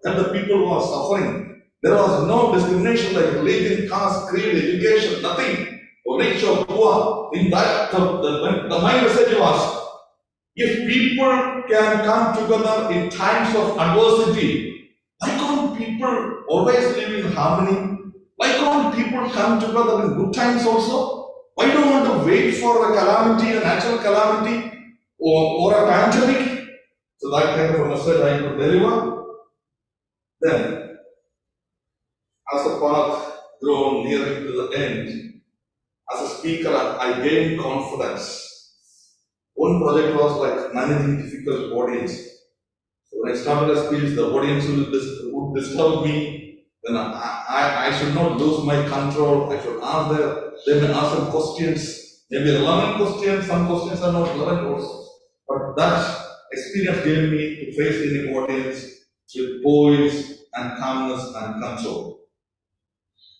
[SPEAKER 12] the people who are suffering. There was no discrimination like religion, caste, creed, education, nothing. Rich or poor. In that, my message was, if people can come together in times of adversity, why can't people always live in harmony? Why can't people come together in good times also? Why don't want to wait for a calamity, a natural calamity, or a pandemic? So that kind of a message I could deliver. Then, as the path grown nearing to the end, as a speaker, I gained confidence. One project was like managing difficult audience. So when I started a speech, the audience would disturb me. Then I should not lose my control. I should ask they may ask some questions, maybe relevant questions. Some questions are not relevant also. But that experience gave me to face any audience with poise and calmness and control.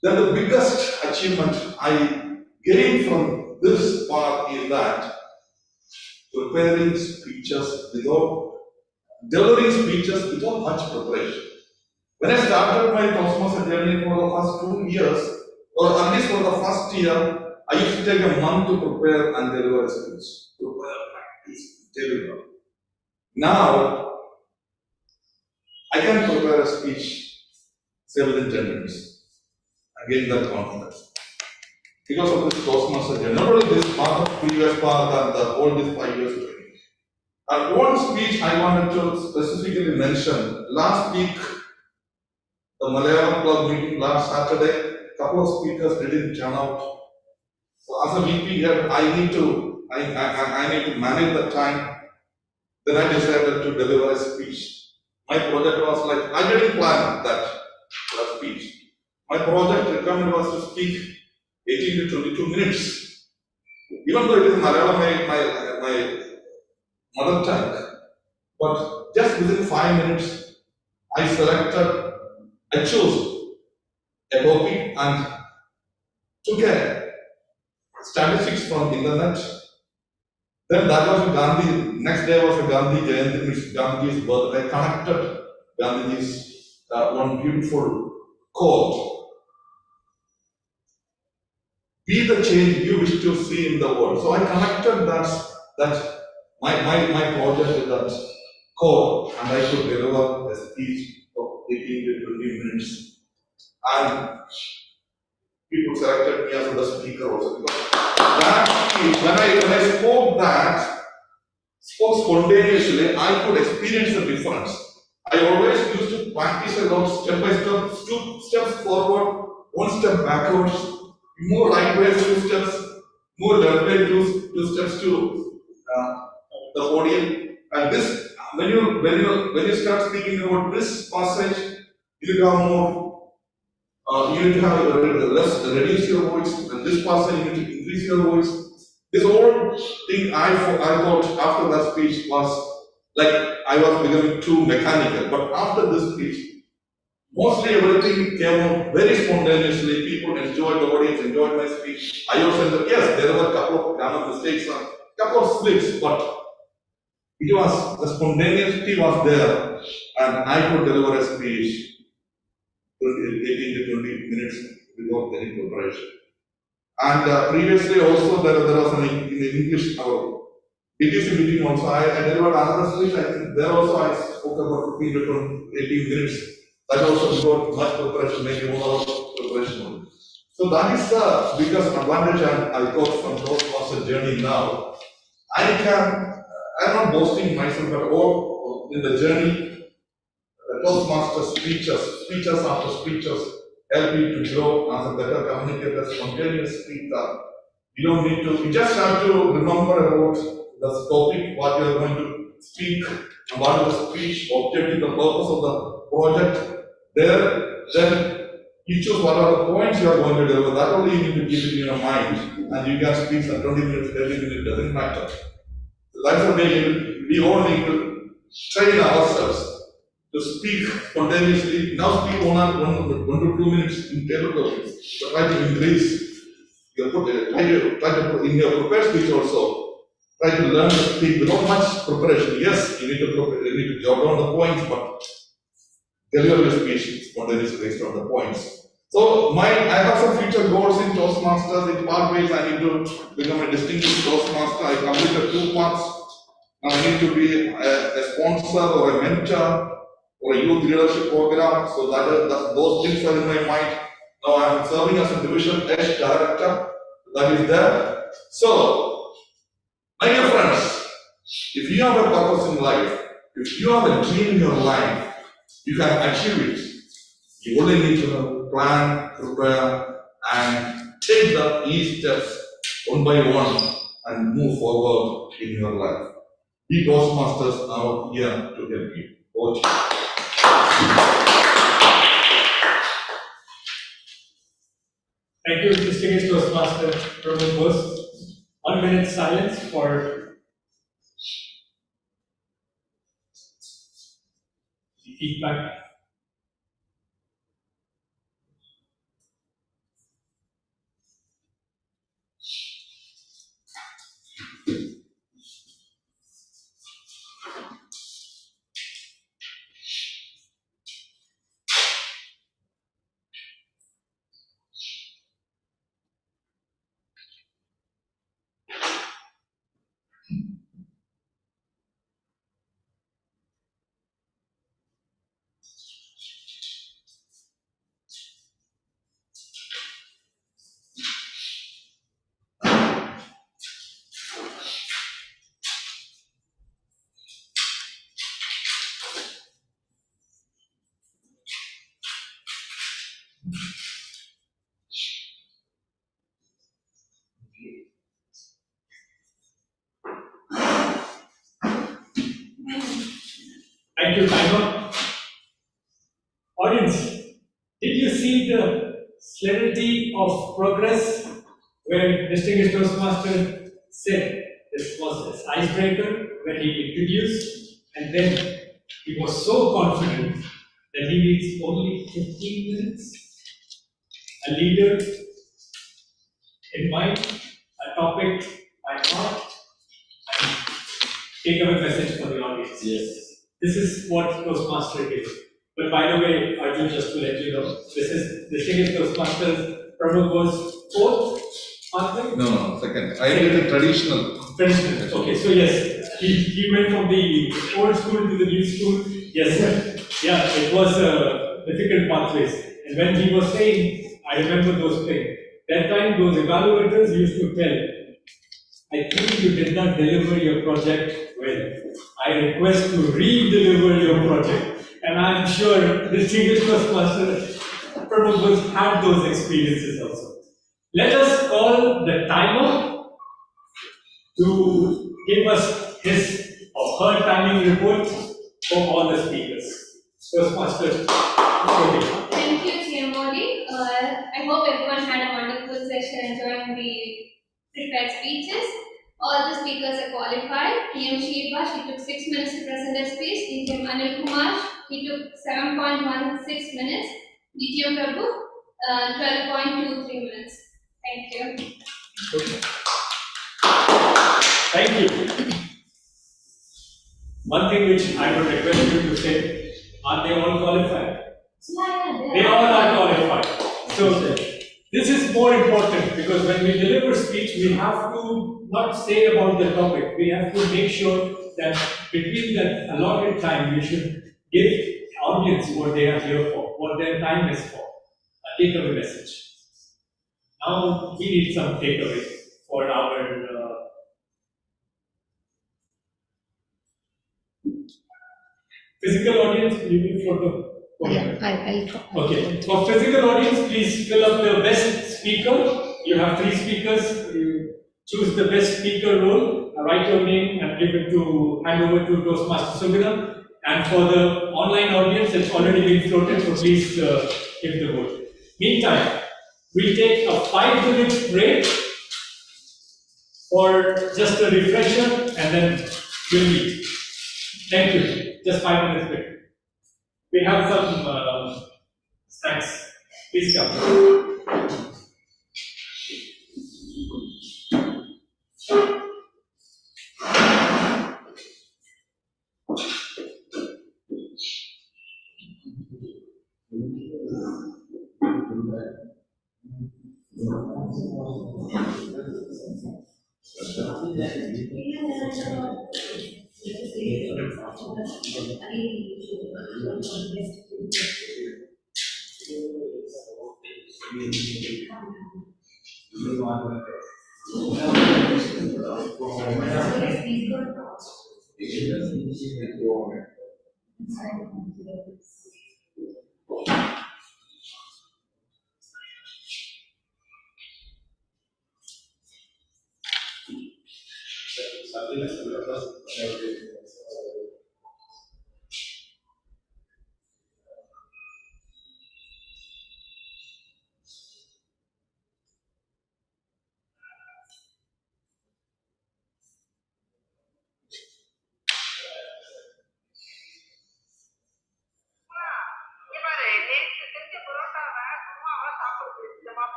[SPEAKER 12] Then the biggest achievement I gained from this part is that delivering speeches without much preparation. When I started my Toastmaster journey for the first 2 years, or at least for the first year, I used to take a month to prepare and deliver a speech. Prepare, practice, deliver. Now, I can prepare a speech, say within 10 minutes. I gain that confidence. Because of this Toastmaster journey, not only this part of previous part and all these 5 years training. And one speech I wanted to specifically mention. Last week, the Malayalam Club meeting last Saturday, a couple of speakers didn't turn out. So as a VP here, I need to manage the time. Then I decided to deliver a speech. My project was like, I didn't plan that speech. My project requirement was to speak 18 to 22 minutes. Even though it is Malayalam, my mother tongue. But just within 5 minutes, I chose a topic and took a statistics from internet. Then that was Gandhi. Next day was a Gandhi Jayanti, which Gandhi's birthday. I connected Gandhi's one beautiful quote: "Be the change you wish to see in the world." So I connected that my project with that quote, and I could deliver a speech of 18 to 20 minutes. And people selected me as the speaker also. Because that speech, when I spoke spontaneously, I could experience the difference. I always used to practice a lot, step by step, 2 steps forward, 1 step backwards, more right way, 2 steps, more left way, 2 steps to the podium. And this, when you start speaking about this passage, you have more. You need to have reduce your voice, and this passage you need to increase your voice. This whole thing I thought after that speech was like I was becoming too mechanical. But after this speech, mostly everything came out very spontaneously. People enjoyed, the audience enjoyed my speech. I also said, yes, there were a couple of grammar mistakes, a couple of slips, but it was, the spontaneity was there, and I could deliver a speech 18 to 20 minutes without any preparation. And previously also there was an in English, our BTC meeting also, I delivered another speech. I think there also I spoke about 15 to 18 minutes. That also without much preparation, maybe 1 hour preparation. So that is the biggest advantage I got from Toastmaster journey now. I'm not boasting myself, but all in the journey, the Toastmaster speeches after speeches help you to grow as a better communicator, spontaneous speaker. You just have to remember about the topic, what you are going to speak, and what is the speech, objective, the purpose of the project. Then you choose what are the points you are going to deliver. That only you need to keep it in your mind, and you can speak for 20 minutes, 30 minutes, doesn't matter. That's the way we all need to train ourselves to speak spontaneously. Now speak 1 to 2 minutes in table topics, but try to increase. Try to put in your prepared speech also. Try to learn to speak without much preparation. Yes, you need to jot down the points, but deliver your speech spontaneously based on the points. So I have some future goals in Toastmasters. In pathways, I need to become a distinguished Toastmaster. I completed 2 parts. Now I need to be a sponsor or a mentor or a youth leadership program. So those things are in my mind. Now I am serving as a division H director. That is there. So, my dear friends, if you have a purpose in life, if you have a dream in your life, you can achieve it. You only need to plan, prepare, and take the each steps 1 by 1 and move forward in your life. We Toastmasters are here to help you. Over to you.
[SPEAKER 1] Thank you, distinguished Toastmaster Robert Bose. 1 minute silence for feedback. Thank you, timer. Audience, did you see the celerity of progress where distinguished Toastmaster said this was his icebreaker when he introduced, and then he was so confident that he needs only 15 minutes? A leader in mind, a topic by heart, and take away message for the audience.
[SPEAKER 7] Yes.
[SPEAKER 1] This is what Toastmaster did. But by the way, Arjun, just to let you know, this is distinguished Toastmasters. Prabhu was fourth pathway?
[SPEAKER 12] No, second. I did the traditional.
[SPEAKER 1] Traditional. Okay, so yes, he went from the old school to the new school. Yes, yeah, it was difficult pathways. And when he was saying, I remember those things. That time, those evaluators used to tell, I think you did not deliver your project well. I request to re-deliver your project. And I'm sure distinguished Toastmasters probably had those experiences also. Let us call the timer to give us his or her timing report for all the speakers. Toastmasters, okay.
[SPEAKER 6] Thank you, CMOD. I hope everyone had a wonderful session enjoying the prepared speeches. All the speakers are qualified. PM Shiva, she took 6 minutes to present her speech. DTM Anil Kumar, he took 7.16 minutes. DTM Prabhu, 12.23 minutes. Thank you.
[SPEAKER 1] Thank you. One thing which I would request you to say, are they all qualified? They all are qualified. So this is more important because when we deliver speech, we have to not say about the topic. We have to make sure that between that allotted time, we should give the audience what they are here for, what their time is for, a takeaway message. Now we need some takeaway for our physical audience. You will photo. Okay. For physical audience, please fill up the best speaker. You have 3 speakers. You choose the best speaker role. Write your name and give it to hand over to Toastmaster Subhidam. And for the online audience, it's already been floated. So please give the vote. Meantime, we'll take a 5-minute break for just a refresher, and then we'll meet. Thank you. Just 5 minutes break. We have some snacks. Please come.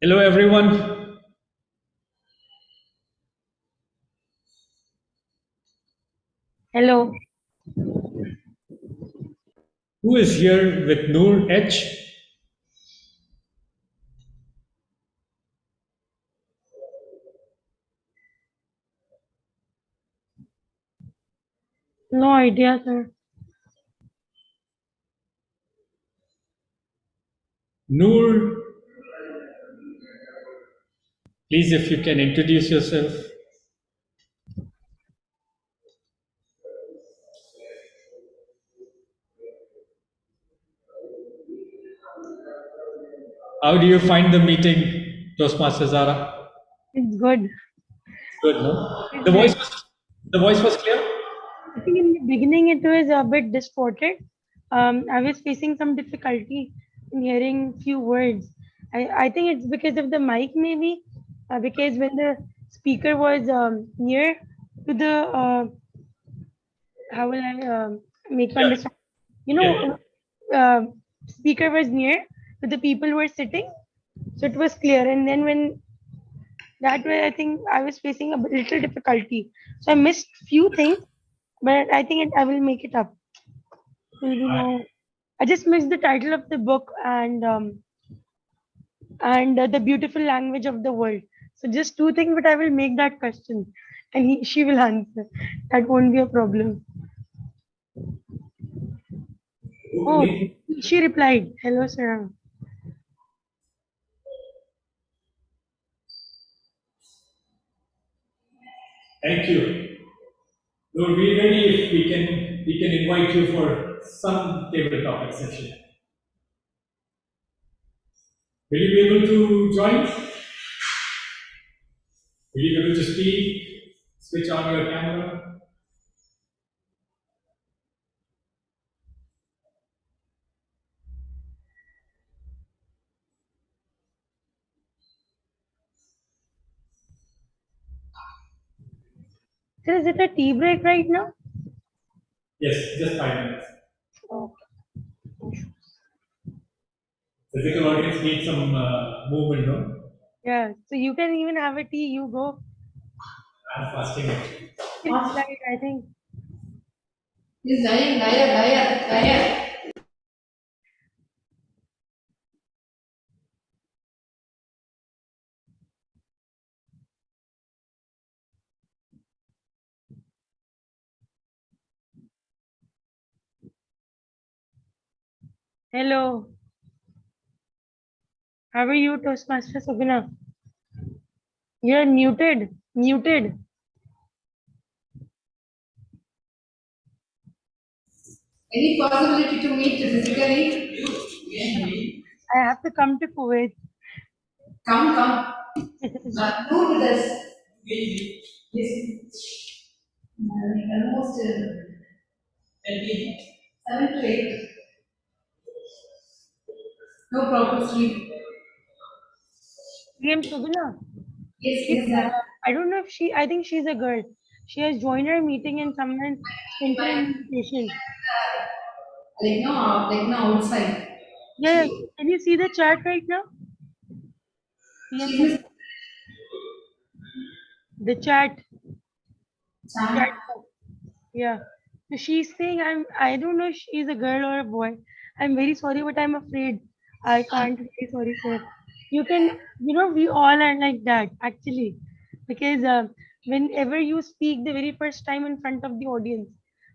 [SPEAKER 1] Hello, everyone.
[SPEAKER 8] Hello.
[SPEAKER 1] Who is here with Noor H?
[SPEAKER 8] No idea, sir.
[SPEAKER 1] Noor, please, if you can introduce yourself. How do you find the meeting, Toastmaster Zara?
[SPEAKER 8] It's good.
[SPEAKER 1] Good, no?
[SPEAKER 8] It's
[SPEAKER 1] The voice was clear?
[SPEAKER 8] I think in the beginning it was a bit distorted. I was facing some difficulty in hearing few words. I think it's because of the mic maybe, because when the speaker was near to the, how will I make you understand? You know, speaker was near to the people who were sitting, so it was clear. And then when that way, I think I was facing a little difficulty. So I missed few things, but I think I will make it up. Will be no. I just missed the title of the book and the beautiful language of the world. So just two things, but I will make that question, and she will answer. That won't be a problem. Oh, she replied, "Hello, sir."
[SPEAKER 1] Thank you. Noor, be ready if we can invite you for some table topic session. Will you be able to join? Will you be able to speak? Switch on your camera.
[SPEAKER 8] Sir, is it a tea break right now?
[SPEAKER 1] Yes, just 5 minutes.
[SPEAKER 8] Okay.
[SPEAKER 1] Physical audience needs some movement, no?
[SPEAKER 8] Yeah. So you can even have a tea. You go.
[SPEAKER 1] I'm fasting actually.
[SPEAKER 8] It's right, I think.
[SPEAKER 9] He's lying, liar.
[SPEAKER 8] Hello. How are you, Toastmaster Subina? You're muted. Muted.
[SPEAKER 9] Any possibility to meet physically?
[SPEAKER 8] I have to come to Kuwait.
[SPEAKER 9] Come. Move with us. Yes. Almost 7 to 8. No problem, sleep.
[SPEAKER 8] PM Subina.
[SPEAKER 9] Yes,
[SPEAKER 8] I don't know if I think she's a girl. She has joined our meeting and someone sent her an invitation.
[SPEAKER 9] Like now outside.
[SPEAKER 8] Yeah, can you see the chat right now? PM Subina. The chat. Chat. Yeah. So she's saying I don't know if she's a girl or a boy. I'm very sorry, but I'm afraid I can't say sorry, sir. You can, we all are like that actually, because whenever you speak the very first time in front of the audience,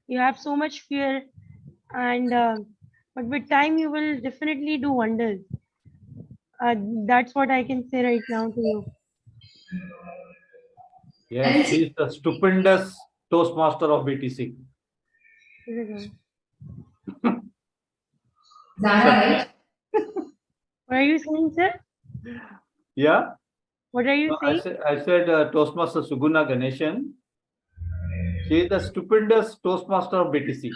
[SPEAKER 8] you have so much fear, and but with time you will definitely do wonders. That's what I can say right now to you.
[SPEAKER 13] Yes, she is the stupendous Toastmaster of BTC.
[SPEAKER 9] Zara, right?
[SPEAKER 8] What are you saying, sir?
[SPEAKER 13] Yeah.
[SPEAKER 8] What are you saying?
[SPEAKER 13] I said Toastmaster Suguna Ganeshan. She is the stupendous Toastmaster of BTC.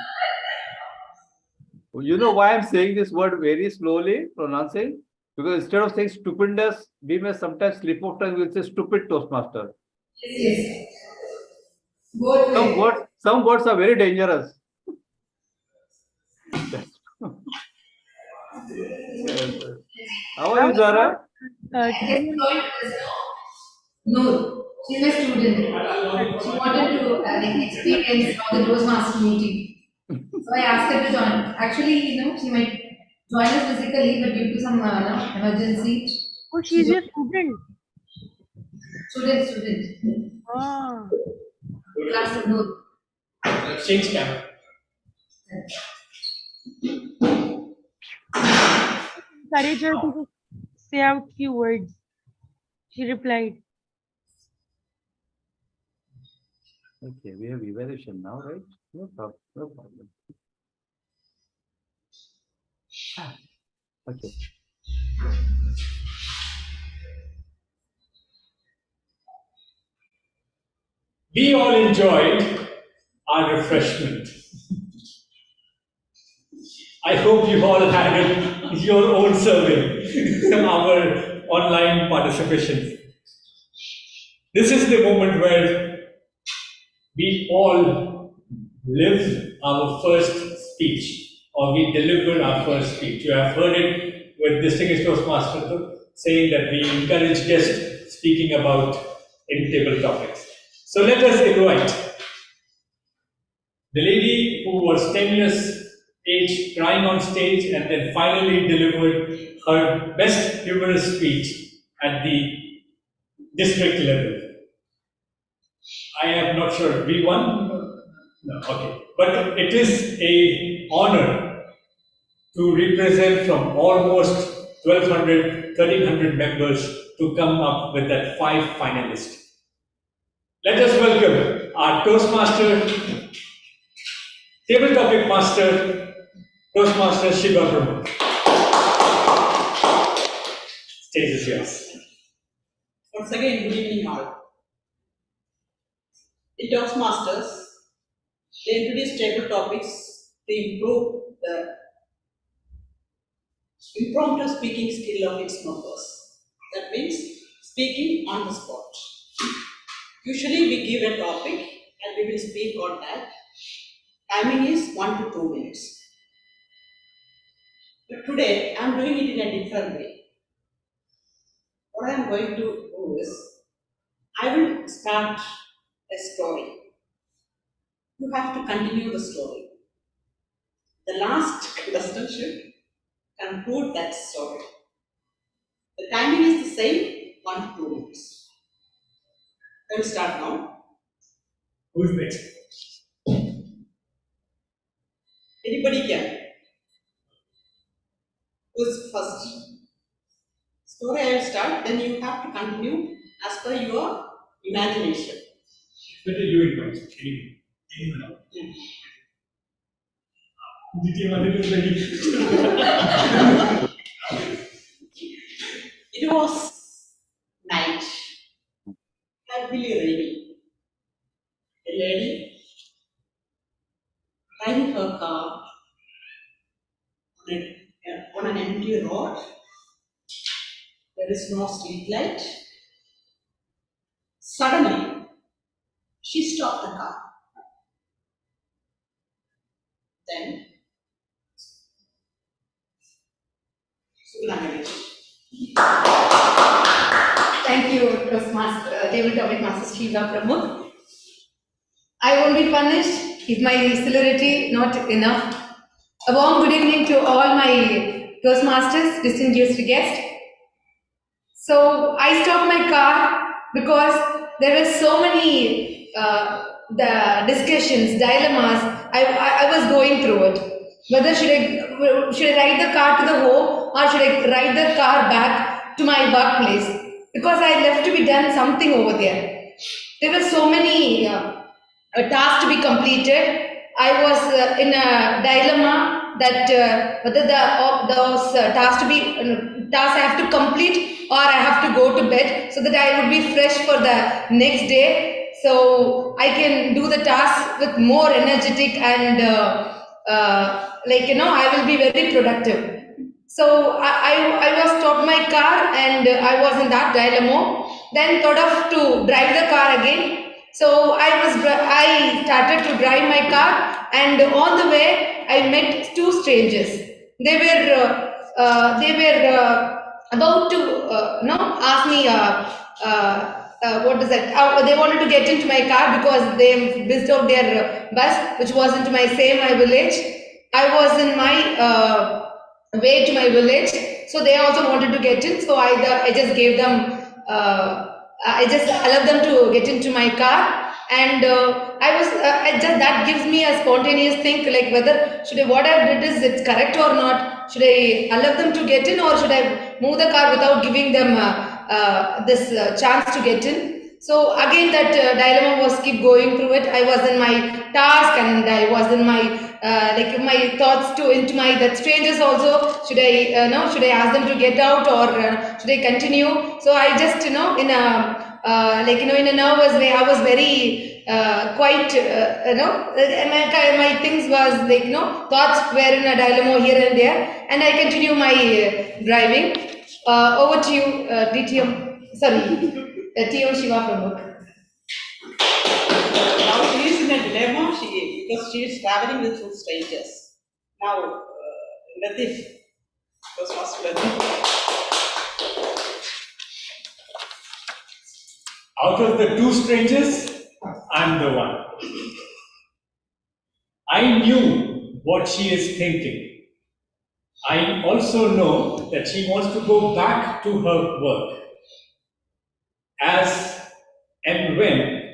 [SPEAKER 13] You know why I'm saying this word very slowly, pronouncing? Because instead of saying stupendous, we may sometimes slip of tongue, we'll say stupid Toastmaster.
[SPEAKER 9] Yes.
[SPEAKER 13] Some words are very dangerous. Yes. How are you, Zara?
[SPEAKER 8] Today,
[SPEAKER 9] No, she's a student. She wanted to experience how the Toastmaster meeting. So I asked her to join. Actually, she might join us physically, but due to some emergency,
[SPEAKER 8] oh, she's your student.
[SPEAKER 9] student.
[SPEAKER 8] Ah,
[SPEAKER 9] Class of no.
[SPEAKER 1] Let's change camera.
[SPEAKER 8] encourage her to say out few words. She replied.
[SPEAKER 13] Okay, we have evaluation now, right? No problem. No problem. Okay.
[SPEAKER 1] We all enjoyed our refreshment. I hope you all had your own serving, our online participation. This is the moment where we all live our first speech, or we deliver our first speech. You have heard it with distinguished Toastmasters saying that we encourage guests speaking about in-table topics. So let us invite the lady who was 10 years age, crying on stage, and then finally delivered her best humorous speech at the district level. I am not sure. We won? No, okay. But it is an honor to represent from almost 1,200, 1,300 members to come up with that 5 finalists. Let us welcome our Toastmaster, table topic master, Toastmaster Shiva Brahma. Stage is yours.
[SPEAKER 11] Once again, good evening all. In Toastmasters, they introduce table topics to improve the impromptu speaking skill of its members. That means speaking on the spot. Usually we give a topic and we will speak on that. Timing is 1 to 2 minutes. But today I am doing it in a different way. What I am going to do is, I will start a story. You have to continue the story. The last contestant should conclude that story. The timing is the same, 1 to 2 minutes. I will start now.
[SPEAKER 1] Who is next?
[SPEAKER 11] Anybody can. Who's first? Story I will start, then you have to continue as per your imagination.
[SPEAKER 1] Better you invite. Anyone.
[SPEAKER 11] It was night, heavily raining. A lady driving her car on an empty road. There is no street light. Suddenly, she stopped the car. Then,
[SPEAKER 9] Thank you, Toastmaster, table topic master Shiva Pramukh. I won't be punished if my celerity not enough. A warm good evening to all my Toastmasters, distinguished guests. So I stopped my car because there were so many the discussions, dilemmas. I was going through it. Whether should I ride the car to the home or should I ride the car back to my workplace? Because I left to be done something over there. There were so many tasks to be completed. I was in a dilemma that whether those tasks I have to complete or I have to go to bed so that I would be fresh for the next day. So I can do the task with more energetic and I will be very productive. So I was stopped my car and I was in that dilemma. Then thought of to drive the car again. So I started to drive my car, and on the way I met 2 strangers. They were about to ask me what is that? They wanted to get into my car because they missed out their bus, which was into my village. I was in my way to my village, so they also wanted to get in. So I just gave them. I just allowed them to get into my car, and I just that gives me a spontaneous think, like whether should I, what I did is it's correct or not. Should I allow them to get in, or should I move the car without giving them this chance to get in? So again, that dilemma was keep going through it. I was in my task, and I was in my like my thoughts to into my that strangers also. Should I should I ask them to get out, or should I continue? So I just in a in a nervous way, I was very quite my things was like thoughts were in a dilemma here and there, and I continue my driving. Over to you, DTM. Sorry, TM Shiva from work.
[SPEAKER 11] Now she is in a dilemma because she is traveling with two strangers. Now, Latif, Toastmaster Latif.
[SPEAKER 1] Out of the two strangers, I'm the one. I knew what she is thinking. I also know that she wants to go back to her work. As and when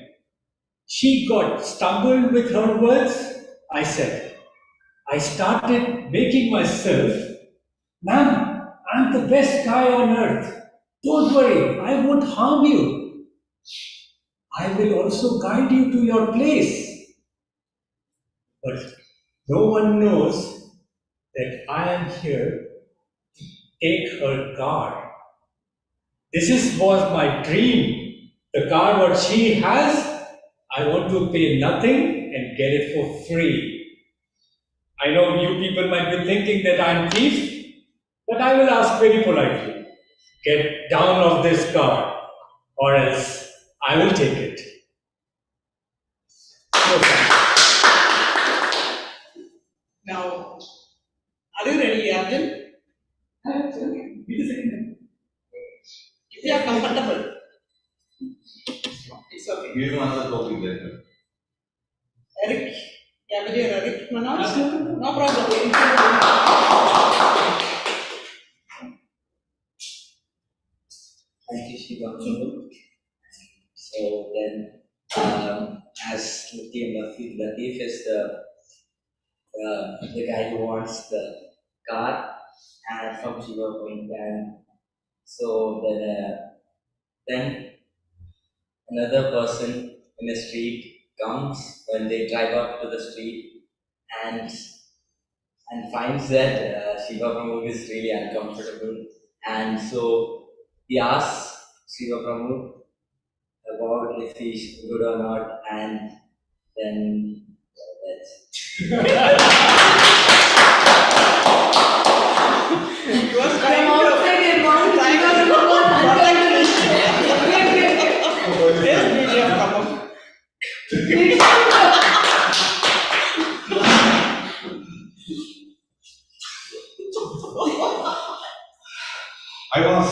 [SPEAKER 1] she got stumbled with her words, I said, I started making myself, ma'am, I'm the best guy on earth. Don't worry, I won't harm you. I will also guide you to your place. But no one knows that I am here to take her car. Was my dream. The car what she has, I want to pay nothing and get it for free. I know you people might be thinking that I'm thief, but I will ask very politely, get down off this car, or else I will take it.
[SPEAKER 11] Now, are you ready, Arjun? If you are comfortable, it's okay.
[SPEAKER 12] Give him another topic later.
[SPEAKER 11] Eric, Cavalier Eric Manoj? No problem.
[SPEAKER 7] Thank you, Shiva. So then, as Latif is the guy who wants the car, and from Shiva point, and so then another person in the street comes when they drive up to the street and finds that Shiva Pramod is really uncomfortable, and so he asks Shiva Pramod about if he's good or not, and then that's
[SPEAKER 11] He was trying to
[SPEAKER 12] I was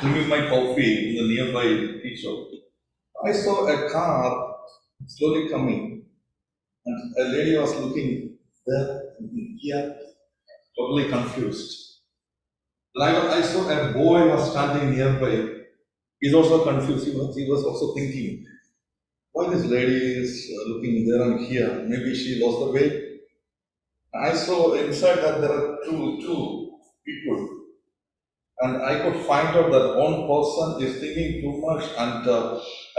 [SPEAKER 12] drinking my coffee in the nearby tea shop. I saw a car slowly coming, and a lady was looking there, here, totally confused. I saw a boy was standing nearby. He's also confused. He was also thinking, why this lady is looking there and here? Maybe she lost the way. I saw inside that there are two people. And I could find out that one person is thinking too much, and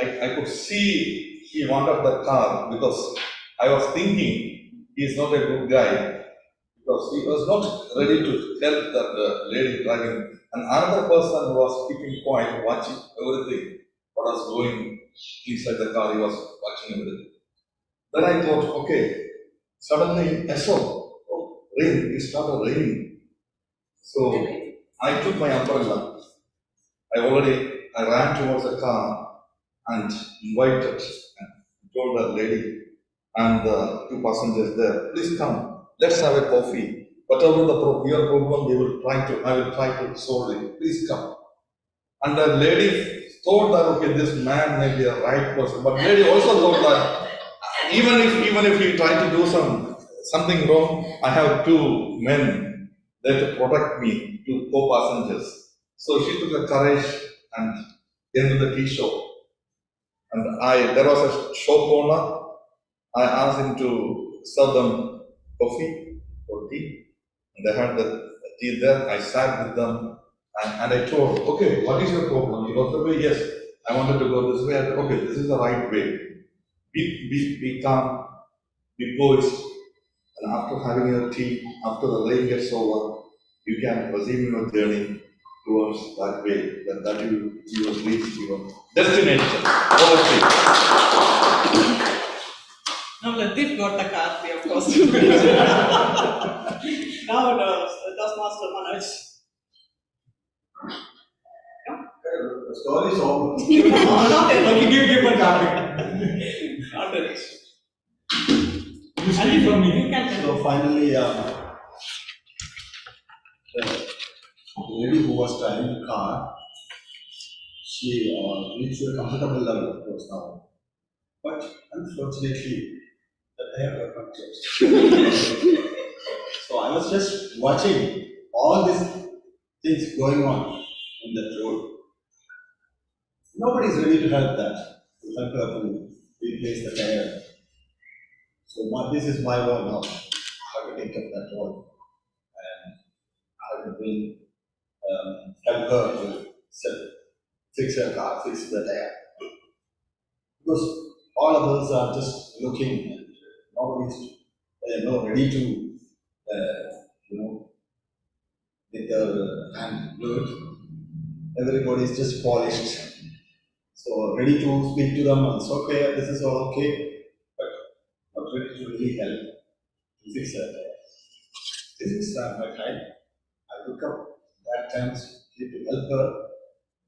[SPEAKER 12] I could see he wanted the car because I was thinking he is not a good guy because he was not ready to tell that lady driving. And another person who was keeping quiet, watching everything, what was going inside the car, he was watching everything. Then I thought, okay, suddenly I saw, oh, rain, it started raining. So I took my umbrella. I ran towards the car and invited and told the lady and the two passengers there, please come, let's have a coffee. Whatever your problem, I will try to solve it. Please come. And the lady thought that, okay, this man may be a right person, but lady also thought that even if he tried to do something wrong, I have two men there to protect me, two co-passengers. So she took the courage and entered the tea shop. And there was a shop owner. I asked him to serve them coffee or tea. And they had the tea there. I sat with them and I told, okay, what is your problem? He goes, okay, yes, I wanted to go this way. I said, okay, this is the right way. Be calm, be poised. And after having your tea, after the rain gets over, you can proceed your journey towards that way, that you will reach your destination.
[SPEAKER 11] Now Latif got the car, of course. Now Toastmaster Manoj.
[SPEAKER 5] The story is over.
[SPEAKER 11] Not
[SPEAKER 1] Okay, give one copy.
[SPEAKER 11] Not it.
[SPEAKER 1] You speak from me.
[SPEAKER 11] You can
[SPEAKER 5] So finally, the lady who was driving the car, she reached a comfortable level, of course, now. But unfortunately, the tire got punctured. So I was just watching all these things going on in that road. Nobody is ready to help her to replace the tire. So this is my role now. I have to take up that role. And I have to bring, help her to fix her car, fix the tire. Because all of us are just looking and nobody's ready to, with their hand do it. Everybody is just polished. So ready to speak to them, it's okay, this is all okay, but not ready to really help to fix that. This is my time. I took up that chance to help her.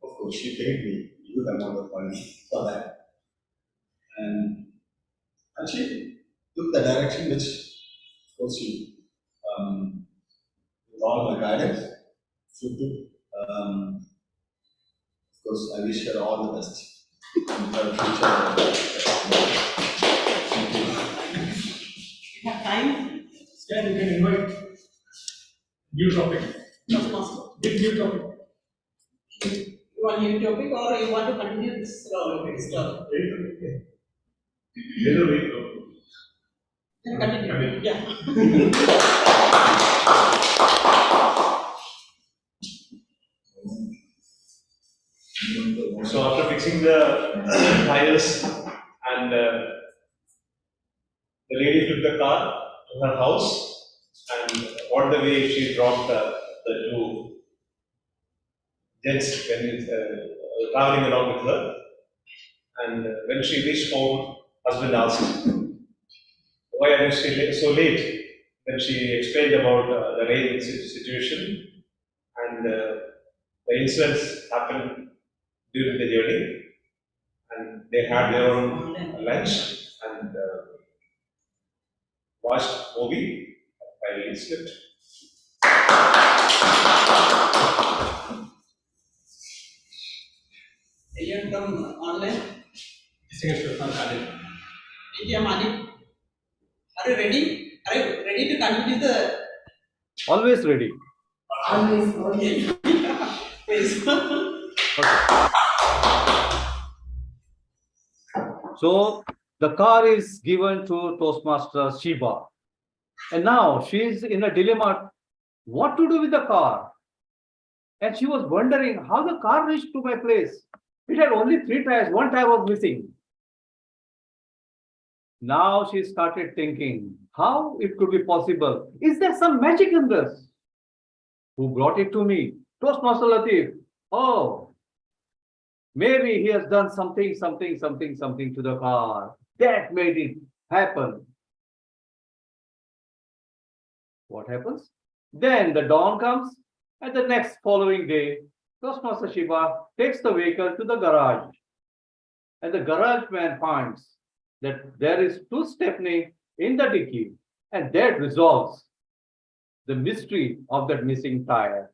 [SPEAKER 5] Of course, she paid me a good amount of money for that. And she took the direction which, of course, she, with all my guidance, she took. Of course, I wish her all the best in her future.
[SPEAKER 11] We have time.
[SPEAKER 1] Yeah, you can invite new topic.
[SPEAKER 11] Toastmaster.
[SPEAKER 1] New topic.
[SPEAKER 11] You want new topic or you want to continue this story? Continue. Yeah.
[SPEAKER 4] So after fixing the tires and the lady took the car to her house and on the way she dropped the two gents when traveling along with her. And when she reached home, husband asked, "Why are you so late?" Then she explained about the rain situation and the incidents happened during the journey, and they had their own lunch and watched movie while slept.
[SPEAKER 11] Alien from online. India Mani. Are you ready? Are you ready to continue the?
[SPEAKER 13] Always ready.
[SPEAKER 11] Always. Okay. Please.
[SPEAKER 13] So the car is given to Toastmaster Shiba. And now she is in a dilemma what to do with the car. And she was wondering how the car reached to my place. It had only 3 tires, 1 tire was missing. Now she started thinking how it could be possible. Is there some magic in this? Who brought it to me? Toastmaster Latif. Oh, maybe he has done something to the car. That made it happen. What happens? Then the dawn comes, and the next following day, Toastmaster Shiba takes the vehicle to the garage. And the garage man finds that there is 2 stepney in the dicky, and that resolves the mystery of that missing tire.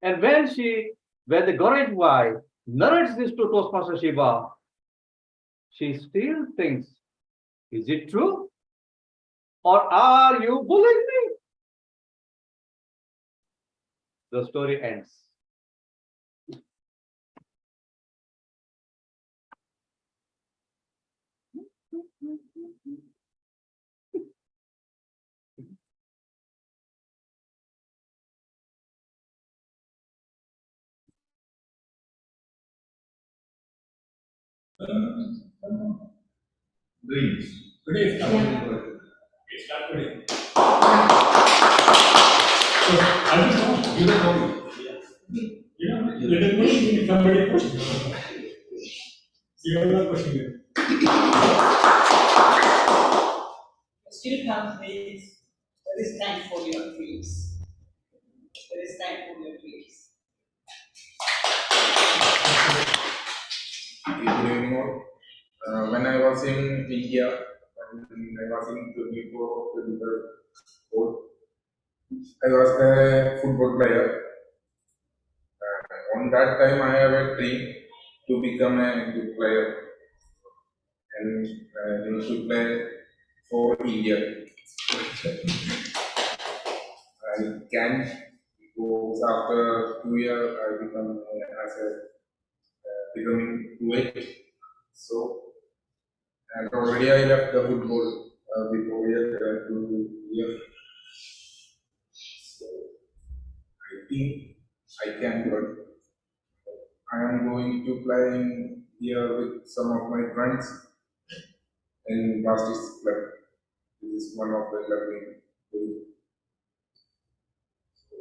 [SPEAKER 13] And when the Gorage wife narrates this to Toastmaster Shiva, she still thinks, is it true? Or are you bullying me? The story ends.
[SPEAKER 12] Dreams.
[SPEAKER 1] Today is
[SPEAKER 9] Yeah.
[SPEAKER 1] It's not today. So I just want to
[SPEAKER 12] Give a copy.
[SPEAKER 1] little push, somebody push. You are not pushing it.
[SPEAKER 11] Still comes means there is time for your dreams. There is time for your dreams.
[SPEAKER 3] Good evening all. When I was in India, when I was in 24 old, I was a football player. On that time, I have a dream to become a good player and to play for India. I can't because after 2 years, I become becoming too late. So, and already I left the football before 2 years. So, I think I can do it. I am going to play in here with some of my friends in Blasters Club. This is one of the club in Delhi. So,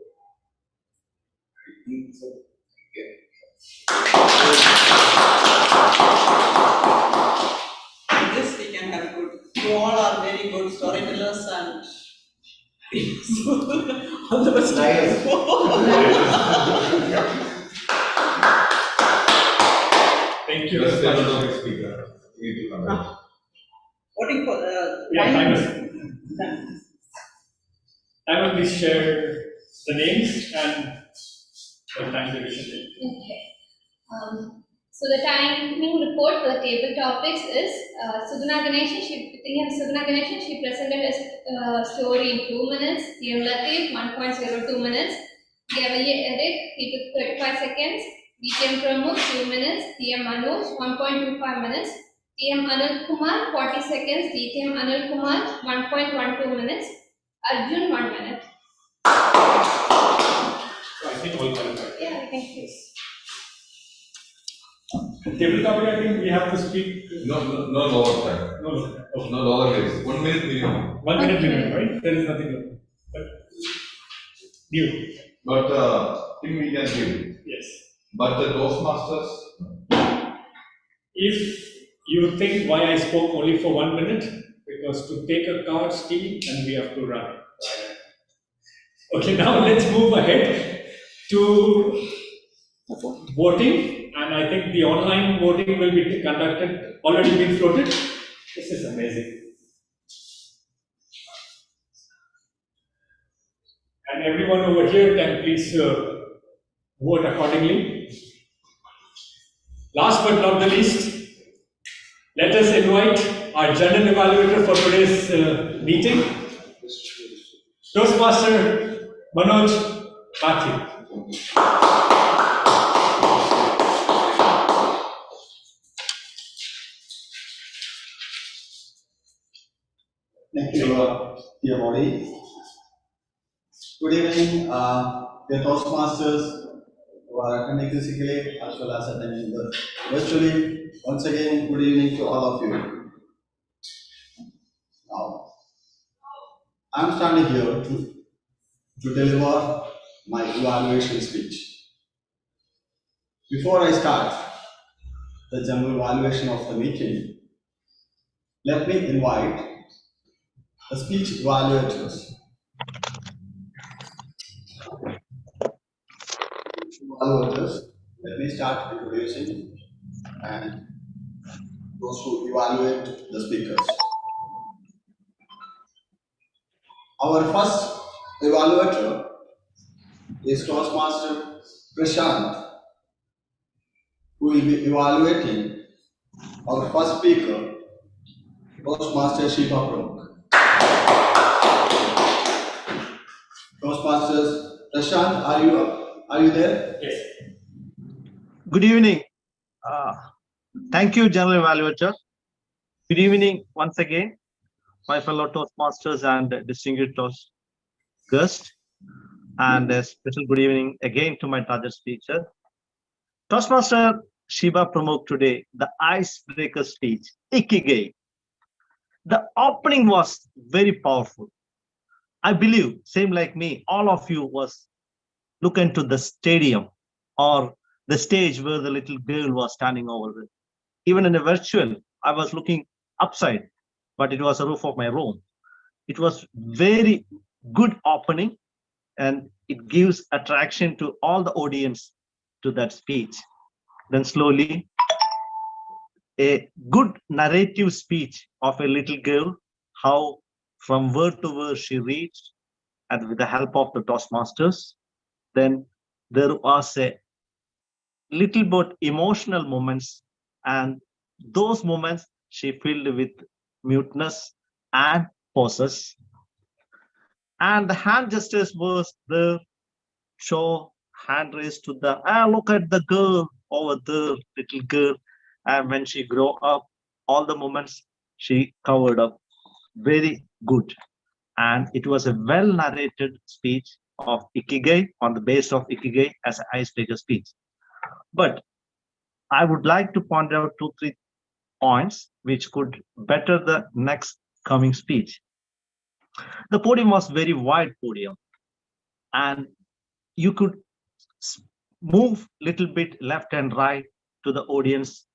[SPEAKER 3] I think so. Okay.
[SPEAKER 11] In this we can have good. You all are very good storytellers and all the best.
[SPEAKER 1] Thank you.
[SPEAKER 12] Let's have another speaker. We need to come back.
[SPEAKER 11] Voting for the
[SPEAKER 1] I will please share the names and the time division.
[SPEAKER 6] Okay. So the timing report for the table topics is Sudhana Ganeshan. She presented a story in 2 minutes. DM Latif 1.02 minutes. Gavalia Eric, he took 35 seconds. BTM Pramod 2 minutes. TM Manoj 1.25 minutes. TM Anil Kumar 40 seconds. DTM Anil Kumar 1.12 minutes. Arjun 1 minute.
[SPEAKER 1] So I think all qualified.
[SPEAKER 6] Yeah, I think yes.
[SPEAKER 1] Table topic, I think we have to speak.
[SPEAKER 12] No lower time.
[SPEAKER 1] No. Okay.
[SPEAKER 12] No lower days. 1 minute minimum.
[SPEAKER 1] 1 minute minimum, right? There is nothing wrong. But you.
[SPEAKER 12] But thing we can give.
[SPEAKER 1] Yes.
[SPEAKER 12] But the Toastmasters.
[SPEAKER 1] If you think why I spoke only for 1 minute, because to take a card steal and we have to run. Okay, now let's move ahead to voting. And I think the online voting will be conducted, already been floated. This is amazing. And everyone over here can please vote accordingly. Last but not the least, let us invite our general evaluator for today's meeting, Toastmaster Manoj Mathi.
[SPEAKER 5] Thank you, dear body. Good evening, dear Toastmasters who are attending physically as well as attending virtually. Once again, good evening to all of you. Now, I'm standing here to deliver my evaluation speech. Before I start the general evaluation of the meeting, let me invite the speech evaluators. Let me start introducing and those who evaluate the speakers. Our first evaluator is Toastmaster Prashant, who will be evaluating our first speaker, Toastmaster Shiva Pramukh. Toastmasters Prashant, are you there?
[SPEAKER 1] Yes.
[SPEAKER 10] Good evening. Thank you, General Evaluator. Good evening once again, my fellow Toastmasters and distinguished Toast guests. And a special good evening again to my target speaker. Toastmaster Shiva Pramukh today, the icebreaker speech, Ikigai. The opening was very powerful. I believe, same like me, all of you was look into the stadium or the stage where the little girl was standing over there. Even in a virtual, I was looking upside, but it was a roof of my room. It was very good opening, and it gives attraction to all the audience to that speech. Then slowly, a good narrative speech of a little girl, how from word to word she reached, and with the help of the Toastmasters. Then there was a little bit emotional moments, and those moments she filled with muteness and pauses. And the hand gestures was there, show hand raised to the, look at the girl over there, little girl. And when she grow up, all the moments she covered up very good. And it was a well narrated speech of Ikigai on the base of Ikigai as an icebreaker speech. But I would like to point out 2-3 points which could better the next coming speech. The podium was very wide podium, and you could move little bit left and right to the audience,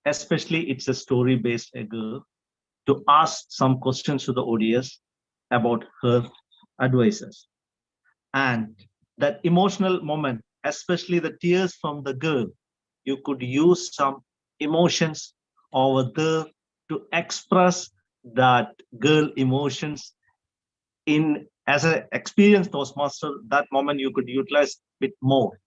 [SPEAKER 10] especially it's a story based girl, to ask some questions to the audience about her advisors. And that emotional moment, especially the tears from the girl, you could use some emotions over there to express that girl emotions in as an experienced Toastmaster. That moment you could utilize a bit more.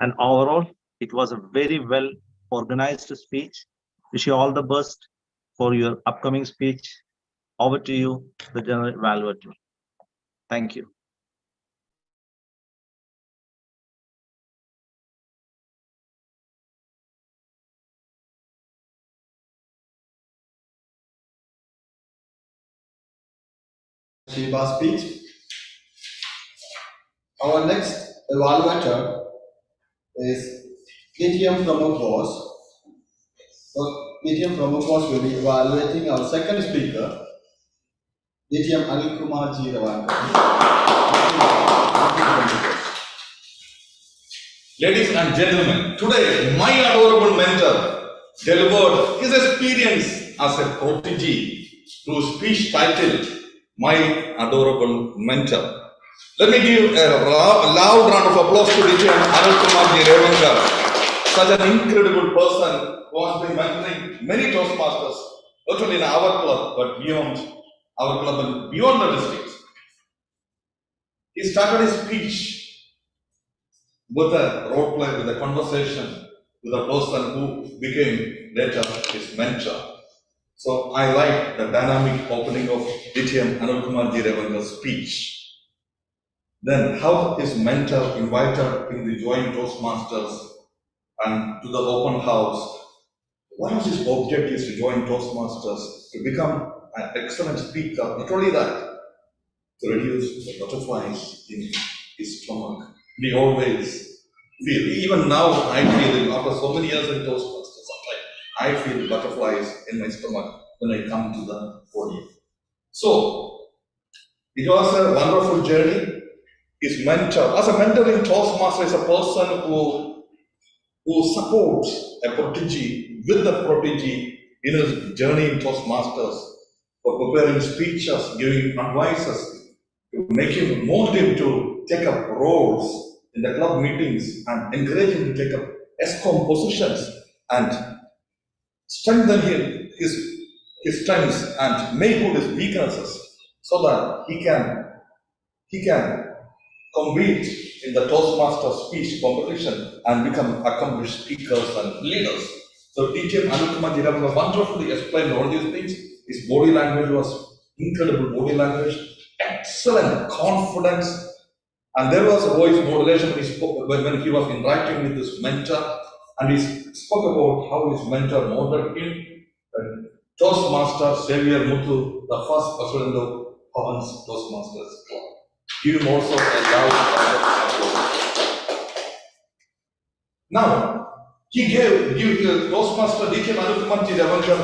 [SPEAKER 10] And overall, it was a very well organized speech. Wish you all the best for your upcoming speech. Over to you, the General Evaluator. Thank you.
[SPEAKER 5] Shiva speech. Our next evaluator is KTM Pramukh Bose. So KTM Pramukh Bose will be evaluating our second speaker, KTM Anil Kumar Ji Ravanka.
[SPEAKER 12] Ladies and gentlemen, today my adorable mentor delivered his experience as a protege through speech titled My Adorable Mentor. Let me give a loud round of applause to Anil Kumar Ji Ravanka, such an incredible person who has been mentoring many Toastmasters, not only in our club but beyond our club and beyond the district. He started his speech with a role play, with a conversation with a person who became later his mentor. So I like the dynamic opening of DTM Anil Kumar Ji Ravanka's speech. Then how his mentor invited him to join Toastmasters and to the open house. One of his objectives to join Toastmasters to become an excellent speaker. Not only that, to reduce the butterflies in his stomach. We always feel, even now I feel, after so many years in Toastmasters, sometimes I feel butterflies in my stomach when I come to the podium. So, it was a wonderful journey. His mentor, as a mentor in Toastmasters, is a person who supports a protege with the protege in his journey in Toastmasters, for preparing speeches, giving advices, to make him, mold him to take up roles in the club meetings and encourage him to take up ESCOM positions and strengthen him, his strengths and make good his weaknesses so that he can he can compete in the Toastmaster speech competition and become accomplished speakers and leaders. So DTM Anukumar Jiravan wonderfully explained all these things. His body language was incredible body language, excellent confidence, and there was a voice modulation when he spoke, when he was interacting with his mentor, and he spoke about how his mentor modeled him. And Toastmaster Xavier Muthu, the first president of Bhavans Toastmasters. Give him also a loud round of applause. Now, he gave Toastmaster DK Manukumanti Ravankar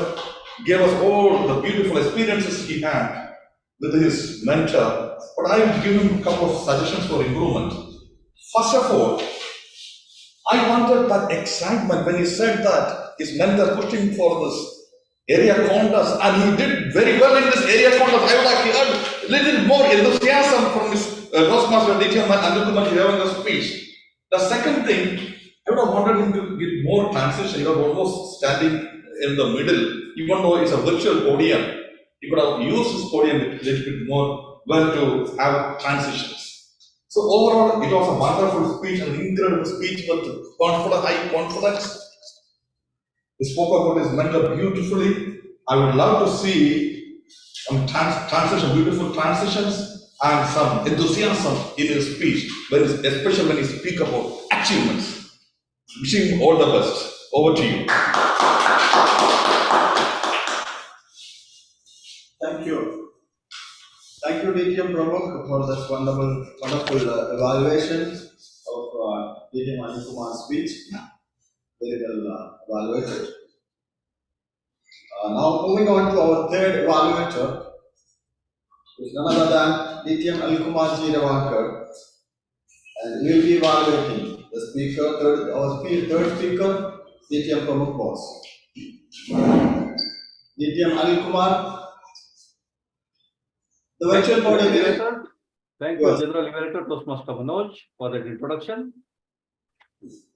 [SPEAKER 12] gave us all the beautiful experiences he had with his mentor, but I will give him a couple of suggestions for improvement. First of all, I wanted that excitement when he said that his mentor pushed him for this area contest, and he did very well in this area contest. I would like to heard a little more enthusiasm from his Toastmaster DK Manukumanti Ravankar's speech. The second thing, I would have wanted him to give more transition. He was almost standing in the middle, even though it's a virtual podium. He could have used his podium a little bit more well to have transitions. So overall, it was a wonderful speech, an incredible speech with high confidence. He spoke about his mentor beautifully. I would love to see some beautiful transitions, and some enthusiasm in his speech, especially when he speaks about achievements. Wishing him all the best. Over to you.
[SPEAKER 5] Thank you. Thank you, DTM Pramukh, for this wonderful evaluation of DTM Anukumar's speech. Very well evaluated. Now moving on to our third evaluator, who is none other than DTM Alkumarji Ravankar, and we will be evaluating the speaker, our third speaker, DTM Pramukh boss. DTM Alkumar. The virtual moderator.
[SPEAKER 13] Thank you, General Evaluator Toastmaster Manoj, for that introduction.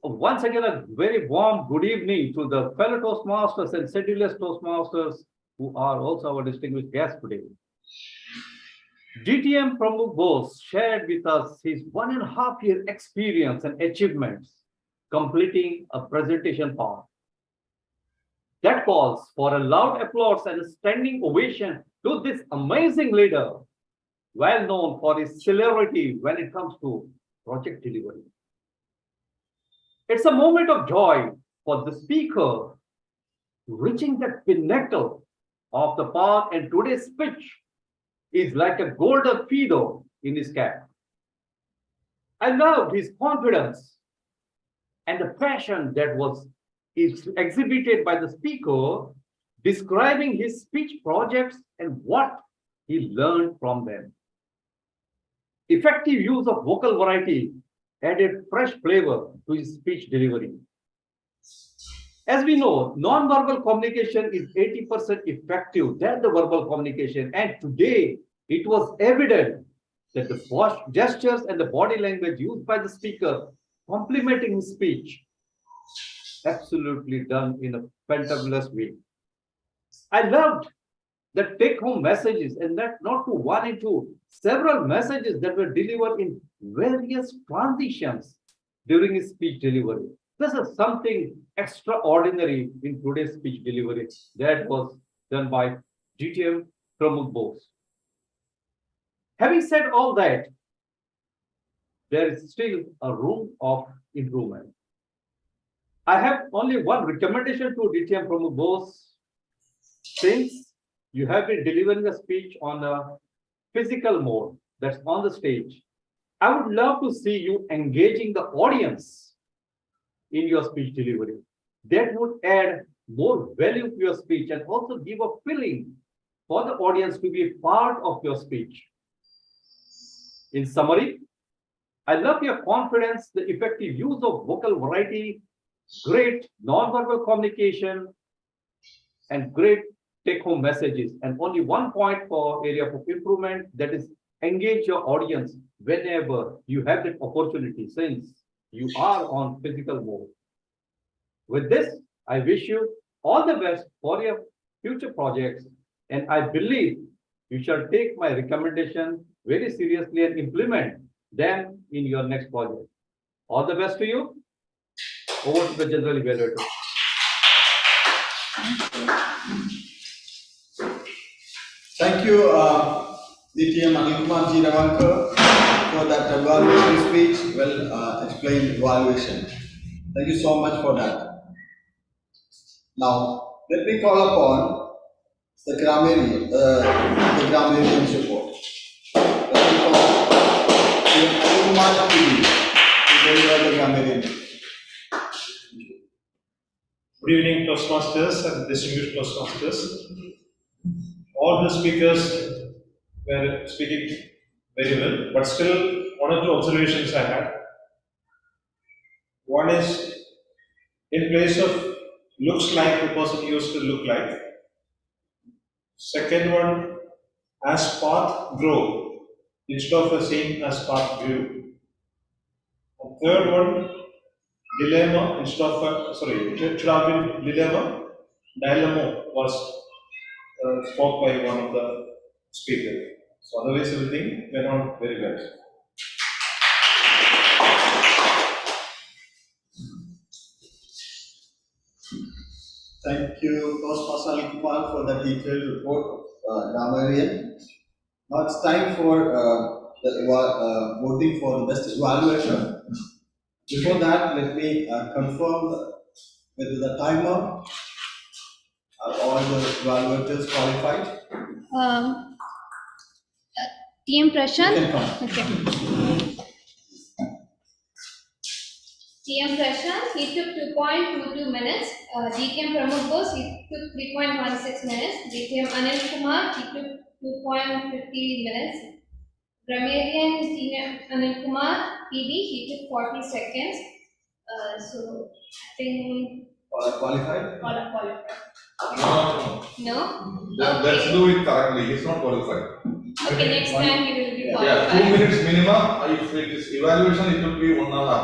[SPEAKER 13] Once again, a very warm good evening to the fellow Toastmasters and sedulous Toastmasters who are also our distinguished guests today. DTM Pramukh Bose shared with us his 1.5-year experience and achievements completing a presentation part. That calls for a loud applause and a standing ovation to this amazing leader, well known for his celerity when it comes to project delivery. It's a moment of joy for the speaker reaching the pinnacle of the path, and today's speech is like a golden feather in his cap. I loved his confidence and the passion that was exhibited by the speaker, describing his speech projects and what he learned from them. Effective use of vocal variety added fresh flavor to his speech delivery. As we know, non-verbal communication is 80% effective than the verbal communication, and today it was evident that the gestures and the body language used by the speaker complementing his speech absolutely done in a fantabulous way. I loved the take-home messages, and that not to one and two, several messages that were delivered in various transitions during his speech delivery. This is something extraordinary in today's speech delivery that was done by DTM Pramukh Bose. Having said all that, there is still a room of improvement. I have only one recommendation to DTM Pramukh Bose. Since you have been delivering a speech on a physical mode, that's on the stage, I would love to see you engaging the audience in your speech delivery. That would add more value to your speech and also give a feeling for the audience to be a part of your speech. In summary, I love your confidence, the effective use of vocal variety, great non-verbal communication, and great take-home messages. And only one point for area of improvement, that is engage your audience whenever you have that opportunity, since you are on physical mode. With this, I wish you all the best for your future projects, and I believe you shall take my recommendation very seriously and implement them in your next project. All the best to you. Over to the general evaluator.
[SPEAKER 5] Thank you, DTM Anil Kumar Ji Ravankar, for that evaluation speech, well explained evaluation. Thank you so much for that. Now, let me call upon the grammarian's report. Let me call Anil Kumar Ji to deliver the grammarian.
[SPEAKER 4] Good evening, Toastmasters and distinguished Toastmasters. All the speakers were speaking very well, but still one or two observations I had. One is, in place of looks like, the person used to look like. Second one, as path grow, instead of saying as path grew. And third one, dilemma, instead of, it should have been dilemma, dilemma was spoke by one of the speakers. So otherwise everything went on very well.
[SPEAKER 5] Thank you, Toastmaster Anil Kumar, for the detailed report of grammarian. Now it's time for the voting for the best evaluation. Before that, let me confirm whether the timer are all the evaluators qualified.
[SPEAKER 6] TM Prashant.
[SPEAKER 5] You can come.
[SPEAKER 6] Okay. TM Prashant, he took 2.22 minutes. DTM Pramod Bose, he took 3.16 minutes. DTM Anil Kumar, he took 2.50 minutes. Grammarian TM Anil Kumar, PB, he took 40 seconds. So I think
[SPEAKER 5] All are qualified?
[SPEAKER 6] all are qualified.
[SPEAKER 12] No.
[SPEAKER 6] No?
[SPEAKER 12] Let's do it correctly. He's not qualified.
[SPEAKER 6] Okay, next time he will be
[SPEAKER 12] Yeah,
[SPEAKER 6] qualified.
[SPEAKER 12] 2 minutes minimum. If it is evaluation, it will be 1 hour.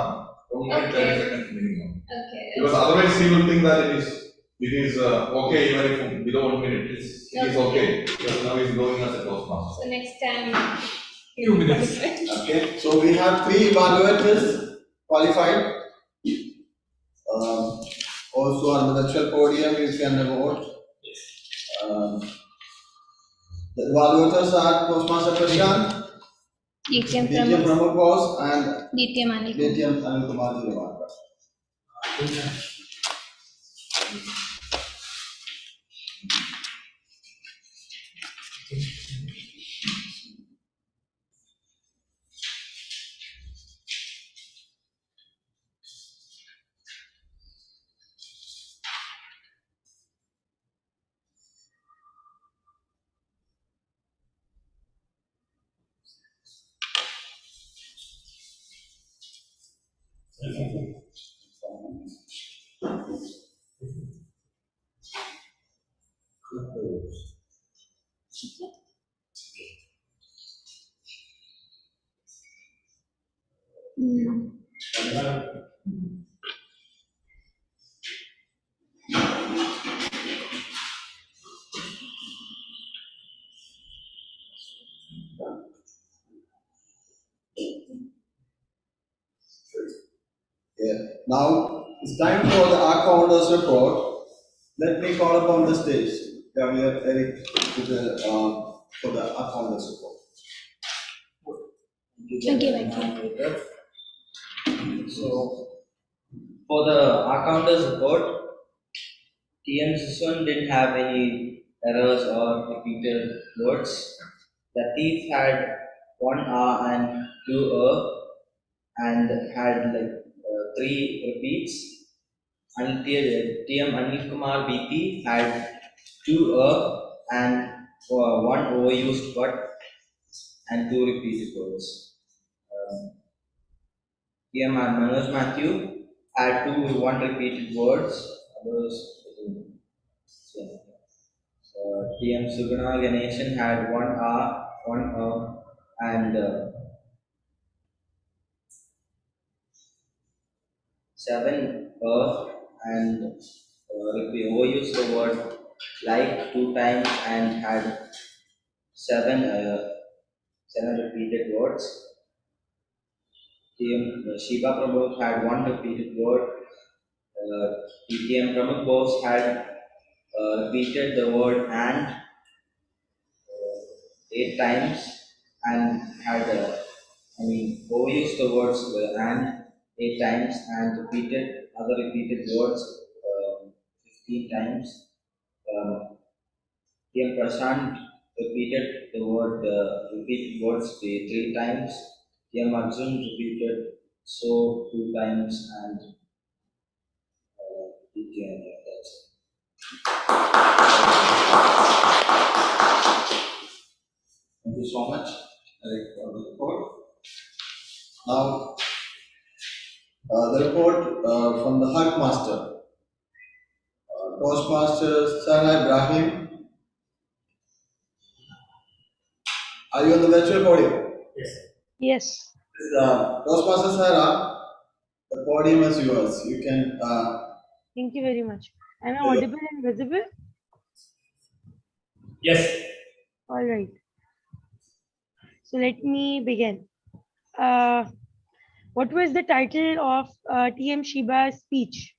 [SPEAKER 12] 1 minute, 10 seconds minimum.
[SPEAKER 6] Okay.
[SPEAKER 12] Because otherwise he will think that it is okay even if below 1 minute. It is okay. Because now he is going as a Toastmaster.
[SPEAKER 6] So next time.
[SPEAKER 1] 2 minutes.
[SPEAKER 5] Okay, so we have 3 evaluators qualified. Also on the virtual podium, you can vote. The evaluators are Toastmaster Prashant,
[SPEAKER 6] DTM
[SPEAKER 5] DTM
[SPEAKER 6] Pramod.
[SPEAKER 5] Pramod Bose, and
[SPEAKER 6] DTM Anil.
[SPEAKER 5] DTM Anil Kumar Ji Ravankar. Yeah. Now it's time for the accountant's report. Let me call upon the stage. Governor Eric to the for the accountant's report.
[SPEAKER 6] Thank you.
[SPEAKER 7] So, for the accountant's report, TM Susan didn't have any errors or repeated words. The thief had 1 and 2 and had like 3 repeats. And TM Anil Kumar BP had 2 and 1 overused word and 2 repeated words. TM Manoj Matthew had 1 repeated words. Others, TM Sugana Ganeshan had 1 and 7 and we overused the word like 2 times and had 7 7 repeated words. Shiba Prabhu had 1 repeated word. DTM Pramukh Bose had repeated the word and 8 times and had, overused the words and 8 times and repeated other repeated words 15 times. TM Prashant repeated the repeated words 3 times. TM Arjun repeated so 2 times and DTM, that's it.
[SPEAKER 5] Thank you so much, Eric, for the report. Now, the report from the Hug Master. Toastmaster Sarah Ibrahim. Are you on the virtual podium?
[SPEAKER 1] Yes.
[SPEAKER 8] Yes.
[SPEAKER 5] Toastmaster Sarah, the podium is yours. You can.
[SPEAKER 8] Thank you very much. Am I audible and visible?
[SPEAKER 1] Yes.
[SPEAKER 8] All right. So let me begin. What was the title of TM Shiba's speech?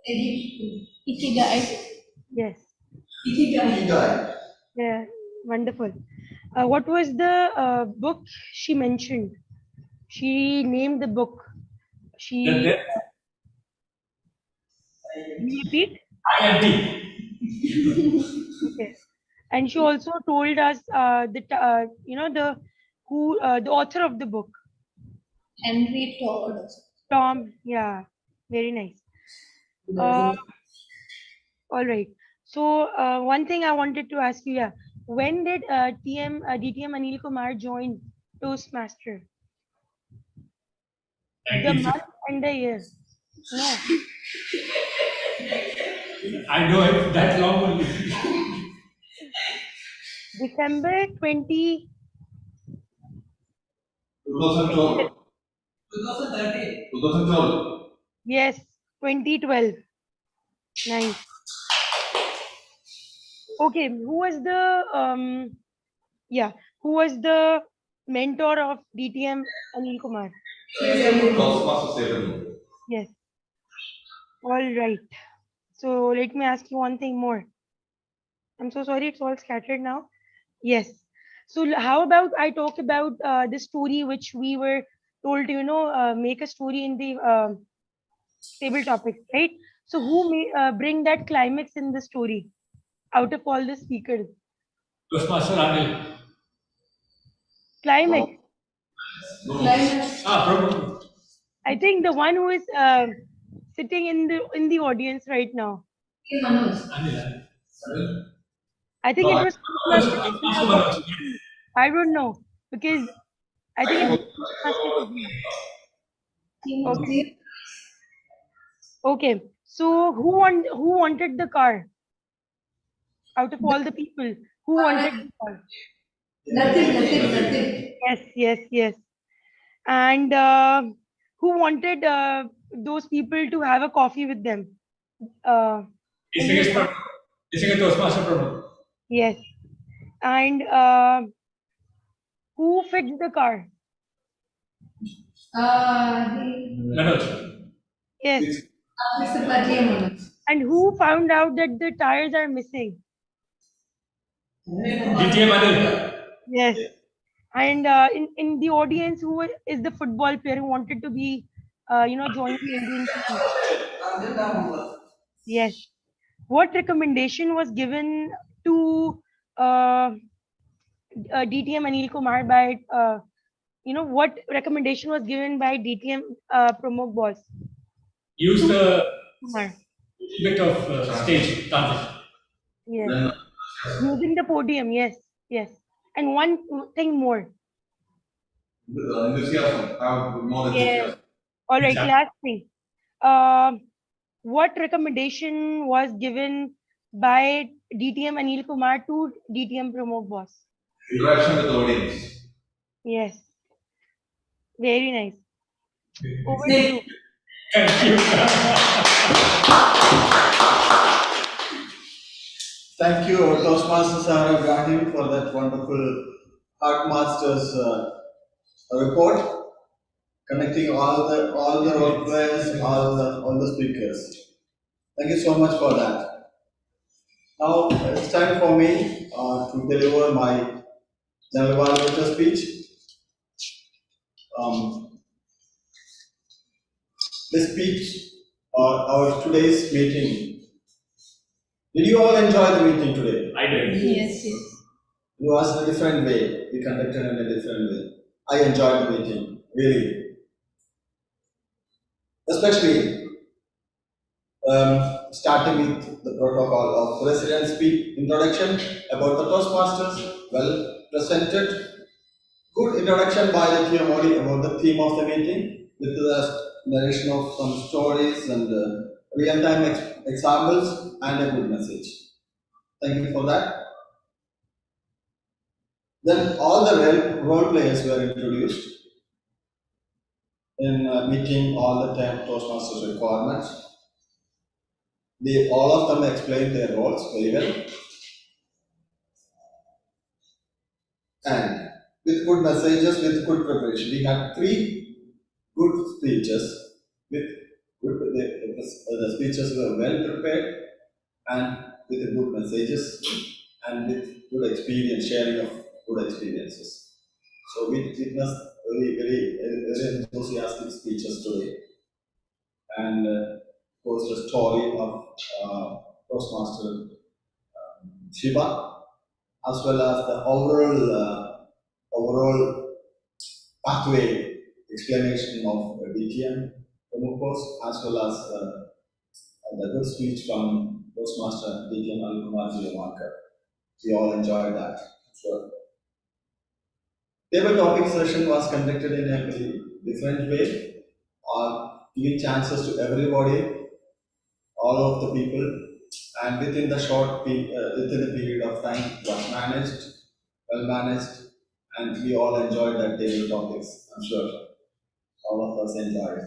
[SPEAKER 9] Ikigai.
[SPEAKER 8] Yes.
[SPEAKER 9] Ikigai.
[SPEAKER 8] Yeah. Wonderful. What was the book she mentioned? She named the book. Can you repeat?
[SPEAKER 1] IMP.
[SPEAKER 8] Okay. And she also told us the author of the book.
[SPEAKER 9] Henry Todd.
[SPEAKER 8] Tom. Yeah. Very nice. All right. So one thing I wanted to ask you, yeah, when did DTM Anil Kumar join Toastmaster? The month and the year. No.
[SPEAKER 1] I know it that long only.
[SPEAKER 8] December 20.
[SPEAKER 12] 2012. 2013. 2012.
[SPEAKER 8] Yes, 2012. Nice. Okay, who was the who was the mentor of DTM Anil Kumar? Yes. All right. So let me ask you one thing more. I'm so sorry, it's all scattered now. Yes. So how about I talk about the story which we were told to, make a story in the table topics, right? So who may bring that climax in the story out of all the speakers?
[SPEAKER 1] Toastmaster Anil.
[SPEAKER 8] Climax.
[SPEAKER 9] Climax.
[SPEAKER 1] Prabhu.
[SPEAKER 8] I think the one who is sitting in the audience right now.
[SPEAKER 1] Anil.
[SPEAKER 8] I think it was. I don't know because I think it was. Okay. Okay. So who wanted the car? Out of all the people, who wanted the car?
[SPEAKER 9] Nothing.
[SPEAKER 8] Yes. And who wanted those people to have a coffee with them?
[SPEAKER 1] Toastmaster Prabhu.
[SPEAKER 8] Yes. And who fixed the car?
[SPEAKER 1] Manoj.
[SPEAKER 8] Yes. And who found out that the tires are missing?
[SPEAKER 1] DTM Anil.
[SPEAKER 8] Yes. And in the audience, who is the football player who wanted to be, join the Indian team? Yes. What recommendation was given to DTM Anil Kumar by, what recommendation was given by DTM Pramukh Bose?
[SPEAKER 1] Use the
[SPEAKER 8] Kumar.
[SPEAKER 1] bit of stage transition.
[SPEAKER 8] Yes. Using the podium, yes. And one thing more.
[SPEAKER 12] Enthusiasm. Have more enthusiasm.
[SPEAKER 8] All right, last thing. What recommendation was given by DTM Anil Kumar to DTM Pramukh Bose?
[SPEAKER 12] Interaction with the audience.
[SPEAKER 8] Yes. Very nice. Over to you.
[SPEAKER 1] Thank you.
[SPEAKER 5] Thank you, Toastmaster Sarah Ibrahim, for that wonderful Art Masters report, connecting all the role players, all the speakers. Thank you so much for that. Now it's time for me to deliver my general evaluator speech. This speech, our today's meeting. Did you all enjoy the meeting today?
[SPEAKER 1] I did.
[SPEAKER 9] Yes.
[SPEAKER 5] It was a different way. We conducted in a different way. I enjoyed the meeting, really. Especially starting with the protocol of President's speech introduction about the Toastmasters, well presented. Good introduction by the TMOD about the theme of the meeting with the narration of some stories and real-time examples and a good message. Thank you for that. Then all the role players were introduced in meeting all the 10 Toastmasters requirements. All of them explained their roles very well. And with good messages, with good preparation. We had 3 good speeches. The speeches were well prepared and with good messages and with good experience, sharing of good experiences. So we witnessed very enthusiastic speeches today. And of course the story of Toastmaster Shiva, as well as the overall pathway explanation of DTM, as well as the good speech from Toastmaster DTM Alikumar. We all enjoyed that. Sure. Table topic session was conducted in a very different way, giving chances to everybody, all of the people, and within the within the period of time it was managed, well managed, and we all enjoyed that table topics. I'm sure all of us enjoyed.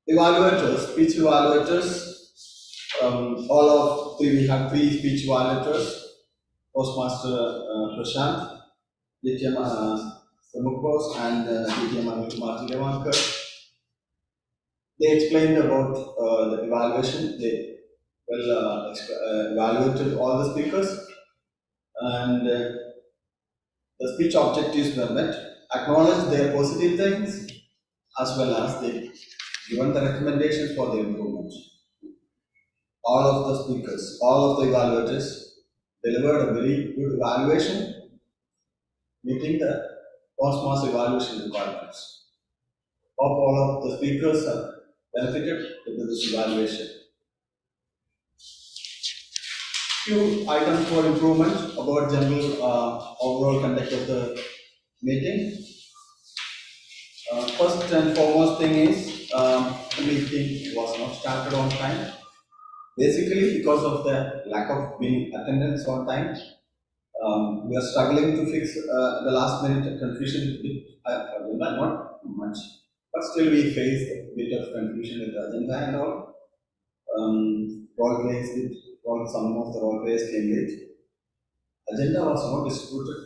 [SPEAKER 5] Evaluators, speech evaluators. We have 3 speech evaluators. Toastmaster Prashant, DTM Pramukos, and DTM Alikumar. They explained about the evaluation. They evaluated all the speakers, and the speech objectives were met, acknowledged their positive things, as well as they given the recommendations for the improvement. All of the speakers, all of the evaluators delivered a very good evaluation, meeting the Toastmaster evaluation requirements. Hope all of the speakers have benefited with this evaluation. Few items for improvement about general overall conduct of the meeting. First and foremost thing is the meeting was not started on time. Basically, because of the lack of being attendance on time, we are struggling to fix the last minute confusion. Not much, but still we faced a bit of confusion with the agenda and all. Some of the role players came late. Agenda was not distributed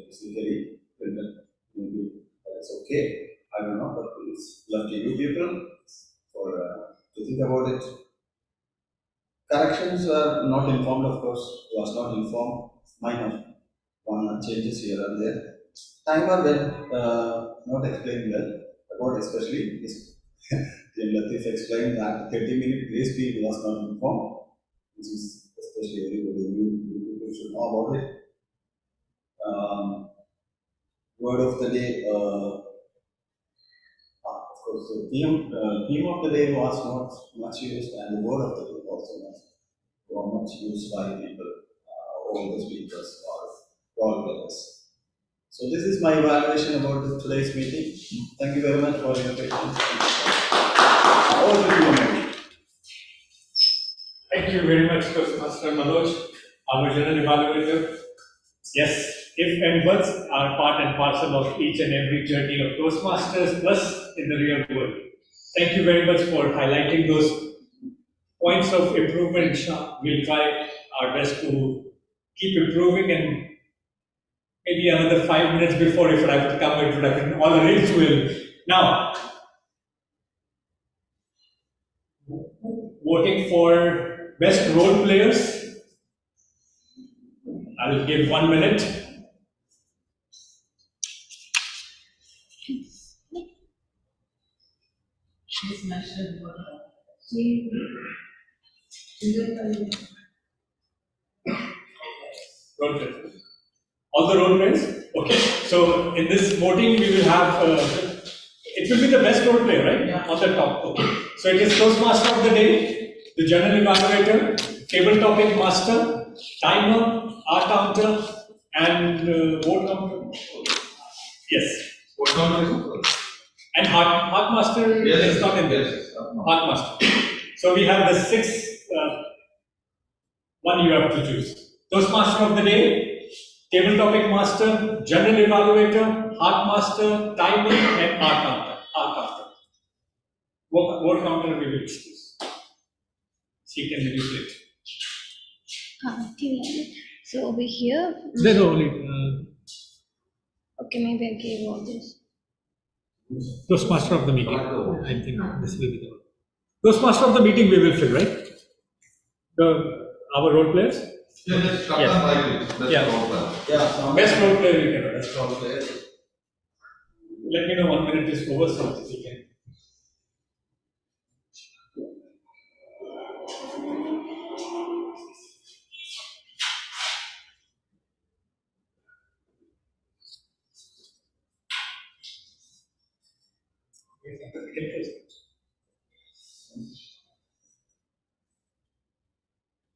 [SPEAKER 5] physically. Maybe that's okay. I don't know, but it's left to you people to think about it. Corrections were not informed, of course, was not informed. Minor one changes here and there. Timer when not explained well, about especially this. Latif explained that 30-minute grace period was not informed, which is especially everybody, you people should know about it. Word of the day, of course, the theme of the day was not much used, and the word of the day also not much used by people, all the speakers or role players. So this is my evaluation about today's meeting. Thank you very much for your patience.
[SPEAKER 1] Thank you very much, Toastmaster Manoj, our general evaluator. Yes, if and buts are part and parcel of each and every journey of Toastmasters, plus in the real world. Thank you very much for highlighting those points of improvement. We'll try our best to keep improving, and maybe another 5 minutes before, if I would come, it would have been all arranged well. Now, voting for best role players. I will give 1 minute. Role players. All the role players? Okay. So in this voting, we will have, it will be the best role player, right?
[SPEAKER 11] Yeah.
[SPEAKER 1] On the top. Okay. So it is Toastmaster of the day, the General Evaluator, Table Topic Master, Timer, Art Counter, and Vote Counter. Yes.
[SPEAKER 12] What counter?
[SPEAKER 1] And Heart Master
[SPEAKER 12] Yes.
[SPEAKER 1] is not in there.
[SPEAKER 12] Yes.
[SPEAKER 1] Heart Master. So we have the sixth one you have to choose. Toastmaster of the day, Table Topic Master, General Evaluator, Heart Master, Timer, and Art Counter. Vote Counter we will choose. She can manipulate.
[SPEAKER 6] So over here.
[SPEAKER 1] There's only
[SPEAKER 6] Okay, maybe I gave all this.
[SPEAKER 1] Toastmaster of the meeting. I think this will be the one. Toastmaster of the meeting we will fill, right? Our role players?
[SPEAKER 12] Yeah, just come
[SPEAKER 1] Yes.
[SPEAKER 12] and write it. That's
[SPEAKER 1] Yeah.
[SPEAKER 12] the problem.
[SPEAKER 5] Yeah.
[SPEAKER 1] Best role player we can. Best role player. Let me know 1 minute is over, so we can.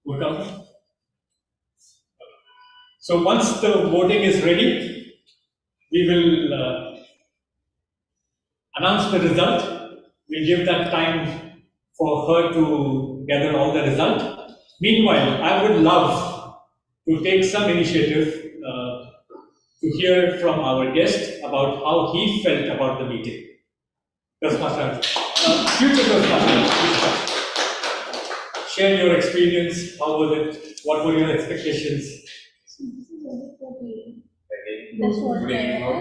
[SPEAKER 1] Vote out. So once the voting is ready, we will announce the result. We'll give that time for her to gather all the result. Meanwhile, I would love to take some initiative to hear from our guest about how he felt about the meeting. Toastmaster, future Toastmaster, please come. Share your experience. How was it? What were your expectations?
[SPEAKER 6] That's what
[SPEAKER 3] Good evening, all.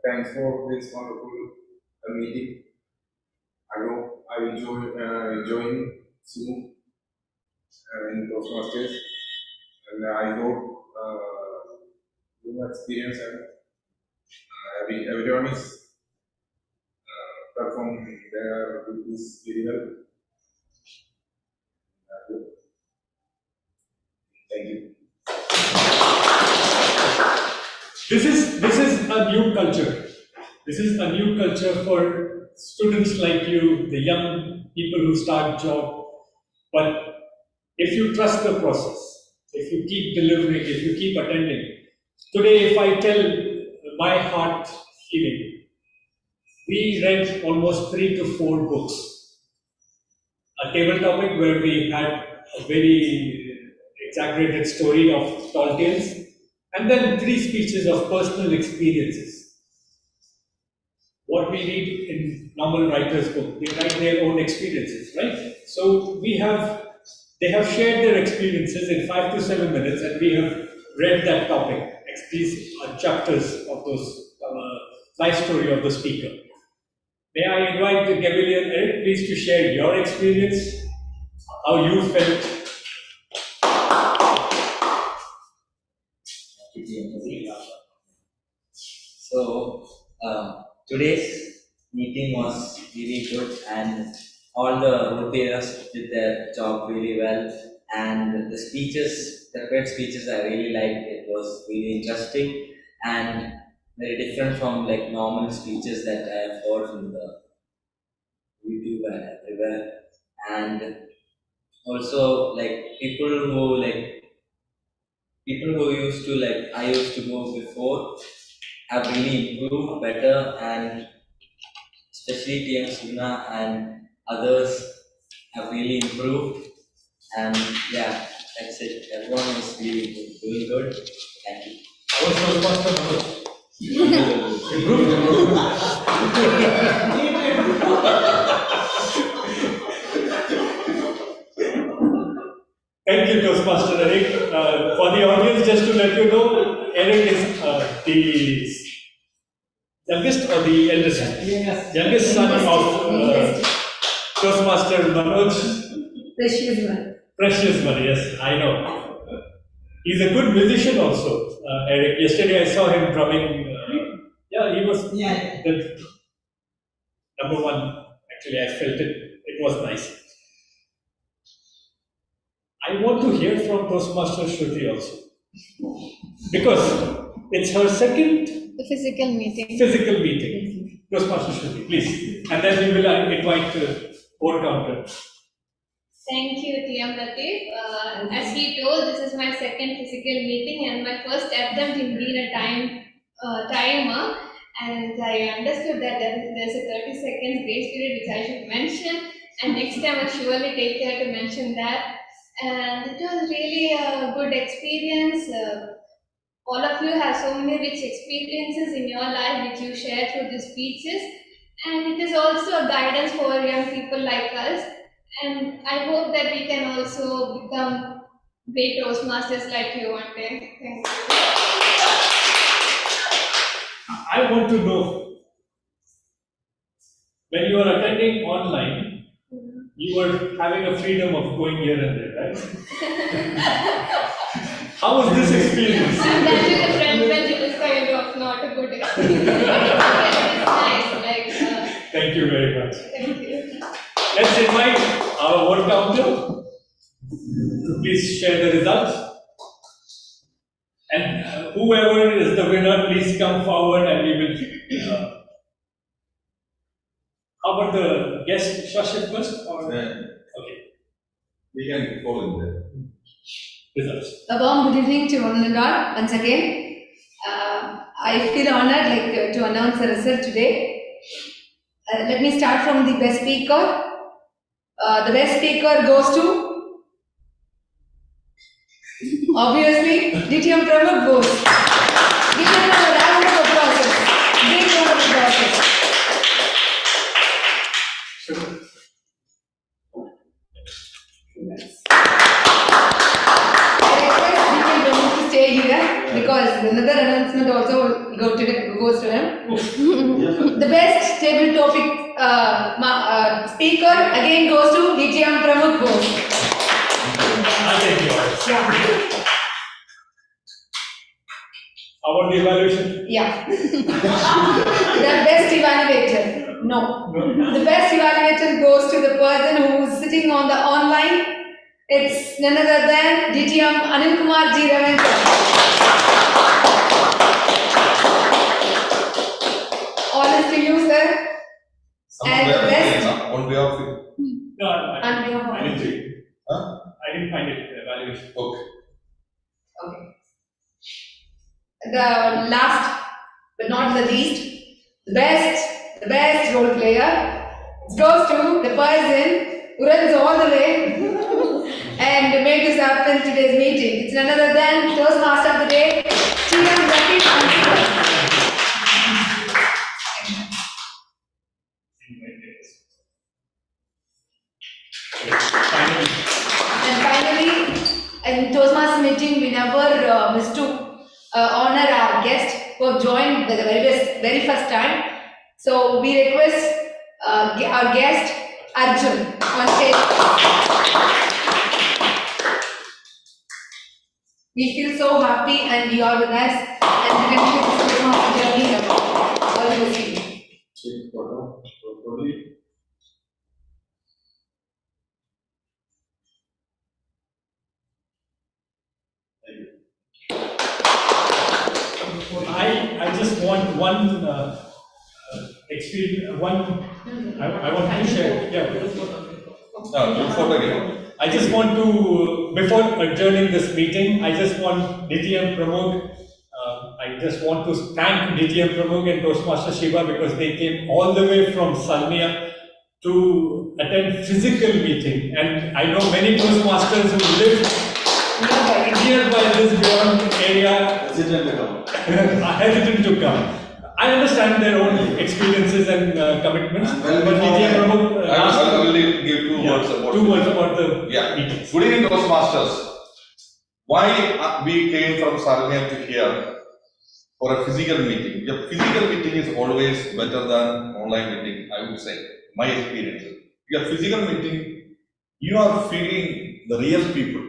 [SPEAKER 3] Thanks for this wonderful meeting. I hope I will join soon in Toastmasters, and I hope your experience and everyone is performing their duties very well. Thank you.
[SPEAKER 1] This is a new culture. This is a new culture for students like you, the young people who start job. But if you trust the process, if you keep delivering, if you keep attending. Today, if I tell my heart feeling, we read almost 3 to 4 books. A table topic where we had a very exaggerated story of tall tales, and then 3 speeches of personal experiences. What we read in normal writer's book, they write their own experiences, right? So they have shared their experiences in 5 to 7 minutes, and we have read that topic, these chapters of those life story of the speaker. May I invite Gabriel and Eric, please, to share your experience, how you felt.
[SPEAKER 7] So, today's meeting was really good, and all the role players did their job really well. And the speeches, the prepared speeches, I really liked. It was really interesting and very different from like normal speeches that I have heard from the YouTube and everywhere. And also like people who used to like I used to go before have really improved better, and especially TM Suna and others have really improved. And yeah, that's it. Everyone is really doing good. Thank you.
[SPEAKER 1] Improved. for the audience, just to let you know, Eric is the youngest or the eldest? Youngest son of Toastmaster Manoj.
[SPEAKER 9] Precious one.
[SPEAKER 1] Precious one, yes, I know. He's a good musician also. Eric, yesterday I saw him drumming. Yeah, he was the number one. Actually, I felt it. It was nice. I want to hear from Toastmaster Shruti also. Because it's her second
[SPEAKER 14] The physical meeting.
[SPEAKER 1] physical meeting. Toastmaster Shruti, please. And then we will invite board counter.
[SPEAKER 6] Thank you, TM Latif. As he told, this is my second physical meeting and my first attempt in being a timer. And I understood that there's a 30 seconds grace period which I should mention. And next time I'll surely take care to mention that. And it was really a good experience. All of you have so many rich experiences in your life which you share through the speeches. And it is also a guidance for young people like us. And I hope that we can also become great Toastmasters like you one day. Thank you.
[SPEAKER 1] I want to know, when you are attending online, you are having a freedom of going here and there, right? How was this experience?
[SPEAKER 6] And that is the front bench, it is kind of not a good experience. It's nice,
[SPEAKER 1] Thank you very much.
[SPEAKER 6] thank you.
[SPEAKER 1] Let's invite our vote counter. Please share the results. And whoever is the winner, please come forward and we will. How about the guest, Shashik first? Or? Okay.
[SPEAKER 12] We can follow in there.
[SPEAKER 1] Results.
[SPEAKER 9] A warm good evening to all the Lord once again. I feel honored to announce the result today. Let me start from the best speaker. The best speaker goes to, obviously, DTM Pramukh goes. Give him a round of applause. Big round of applause. Stay here because another announcement also goes to him. The best table topic speaker again goes to DTM Pramukh Bose.
[SPEAKER 1] I'll take yours.
[SPEAKER 9] Yeah.
[SPEAKER 1] How about the evaluation?
[SPEAKER 9] Yeah. The best evaluator. No. The best evaluator goes to the person who is sitting on the online. It's none other than DTM Anil Kumar Ji Ravendra. All is to you, sir. And the best.
[SPEAKER 12] On behalf of you.
[SPEAKER 1] No, I didn't see it.
[SPEAKER 12] Huh?
[SPEAKER 1] I didn't find it evaluation.
[SPEAKER 12] Okay.
[SPEAKER 9] Okay. The last but not the least, the best role player goes to the person who runs all the way and made this happen today's meeting. It's none other than Toastmaster of the Day, TM Latif. And finally, in Toastmaster meeting, we never miss to honor our guest who have joined the very first time. So we request our guest Arjun on stage. We feel so happy and you are with us and we continue this Toastmaster journey all the way.
[SPEAKER 1] I just want one experience, I want to share. Yeah. I just want to, before adjourning this meeting, I just want DTM Pramukh, I just want to thank DTM Pramukh and Toastmaster Shiva because they came all the way from Salmiya to attend physical meeting. And I know many Toastmasters who live nearby this beyond area are hesitant to come. I understand their own experiences and commitments.
[SPEAKER 12] Well,
[SPEAKER 1] but DTM Pramukh,
[SPEAKER 12] I will give two words about
[SPEAKER 1] the
[SPEAKER 12] Yeah.
[SPEAKER 1] meetings.
[SPEAKER 12] Good evening, Toastmasters. why we came from Sarnia to here for a physical meeting. A physical meeting is always better than online meeting, I would say, my experience. Your physical meeting, you are feeling the real people.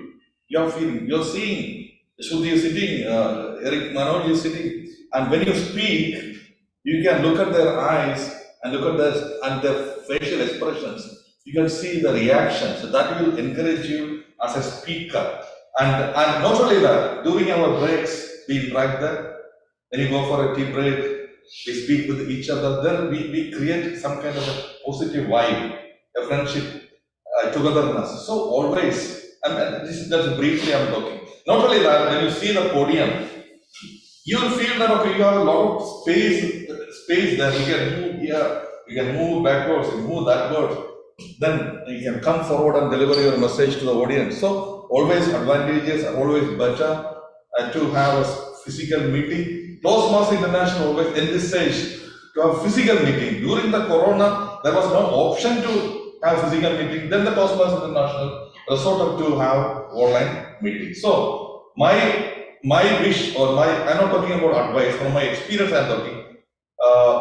[SPEAKER 12] You are seeing Shruti is sitting, Eric Manoj is sitting, and when you speak, you can look at their eyes and look at their facial expressions. You can see the reactions. So that will encourage you as a speaker. And not only that, during our breaks, we interact there. When you go for a tea break, we speak with each other. Then we create some kind of a positive vibe, a friendship, togetherness. So always, and this is just briefly I'm talking. Not only that, when you see the podium, you will feel that okay, you have a lot of space there. You can move here, you can move backwards, you move backwards. Then you can come forward and deliver your message to the audience. So always advantages are always better to have a physical meeting. Toastmasters International always envisaged to have physical meeting. During the Corona, there was no option to have physical meeting. Then the Toastmasters International resorted to have online meeting. So my wish or I'm not talking about advice, from my experience I'm talking.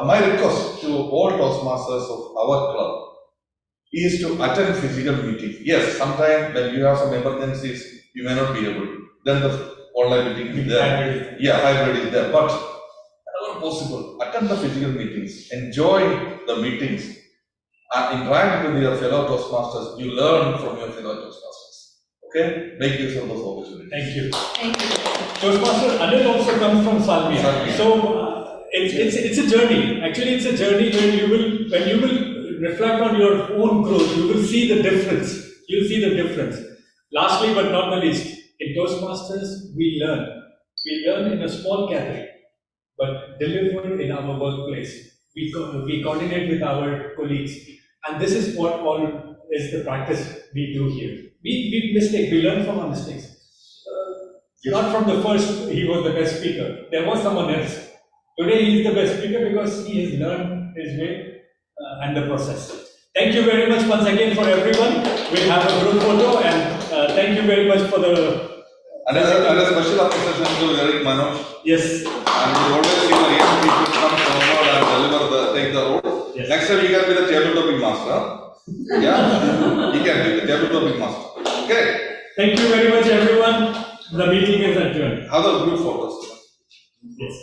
[SPEAKER 12] My request to all Toastmasters of our club is to attend physical meeting. Yes, sometimes when you have some emergencies, you may not be able. Then the online meeting is there. Yeah, hybrid is there. But whenever possible, attend the physical meetings. Enjoy the meetings. And interact with your fellow Toastmasters. You learn from your fellow Toastmasters. Okay? Make use of those opportunities.
[SPEAKER 1] Thank you.
[SPEAKER 9] Thank you.
[SPEAKER 1] Toastmaster Anil also comes from Salmia. So it's a journey. Actually, it's a journey when you will reflect on your own growth, you will see the difference. You'll see the difference. Lastly, but not the least, in Toastmasters, we learn. We learn in a small gathering, but deliver in our workplace. We coordinate with our colleagues, and this is what all is the practice we do here. We learn from our mistakes. Not from the first, he was the best speaker. There was someone else. Today, he is the best speaker because he has learned his way and the process. Thank you very much once again for everyone. We'll have a group photo, and thank you very much for the.
[SPEAKER 12] Another special appreciation to Eric Manoj.
[SPEAKER 1] Yes.
[SPEAKER 12] And we always see the young people come forward and take the role.
[SPEAKER 1] Yes.
[SPEAKER 12] Next time you can be the tabletop master. Yeah? You can be the tabletop master. Okay?
[SPEAKER 1] Thank you very much, everyone. The meeting is adjourned.
[SPEAKER 12] Have the group photos.
[SPEAKER 1] Yes.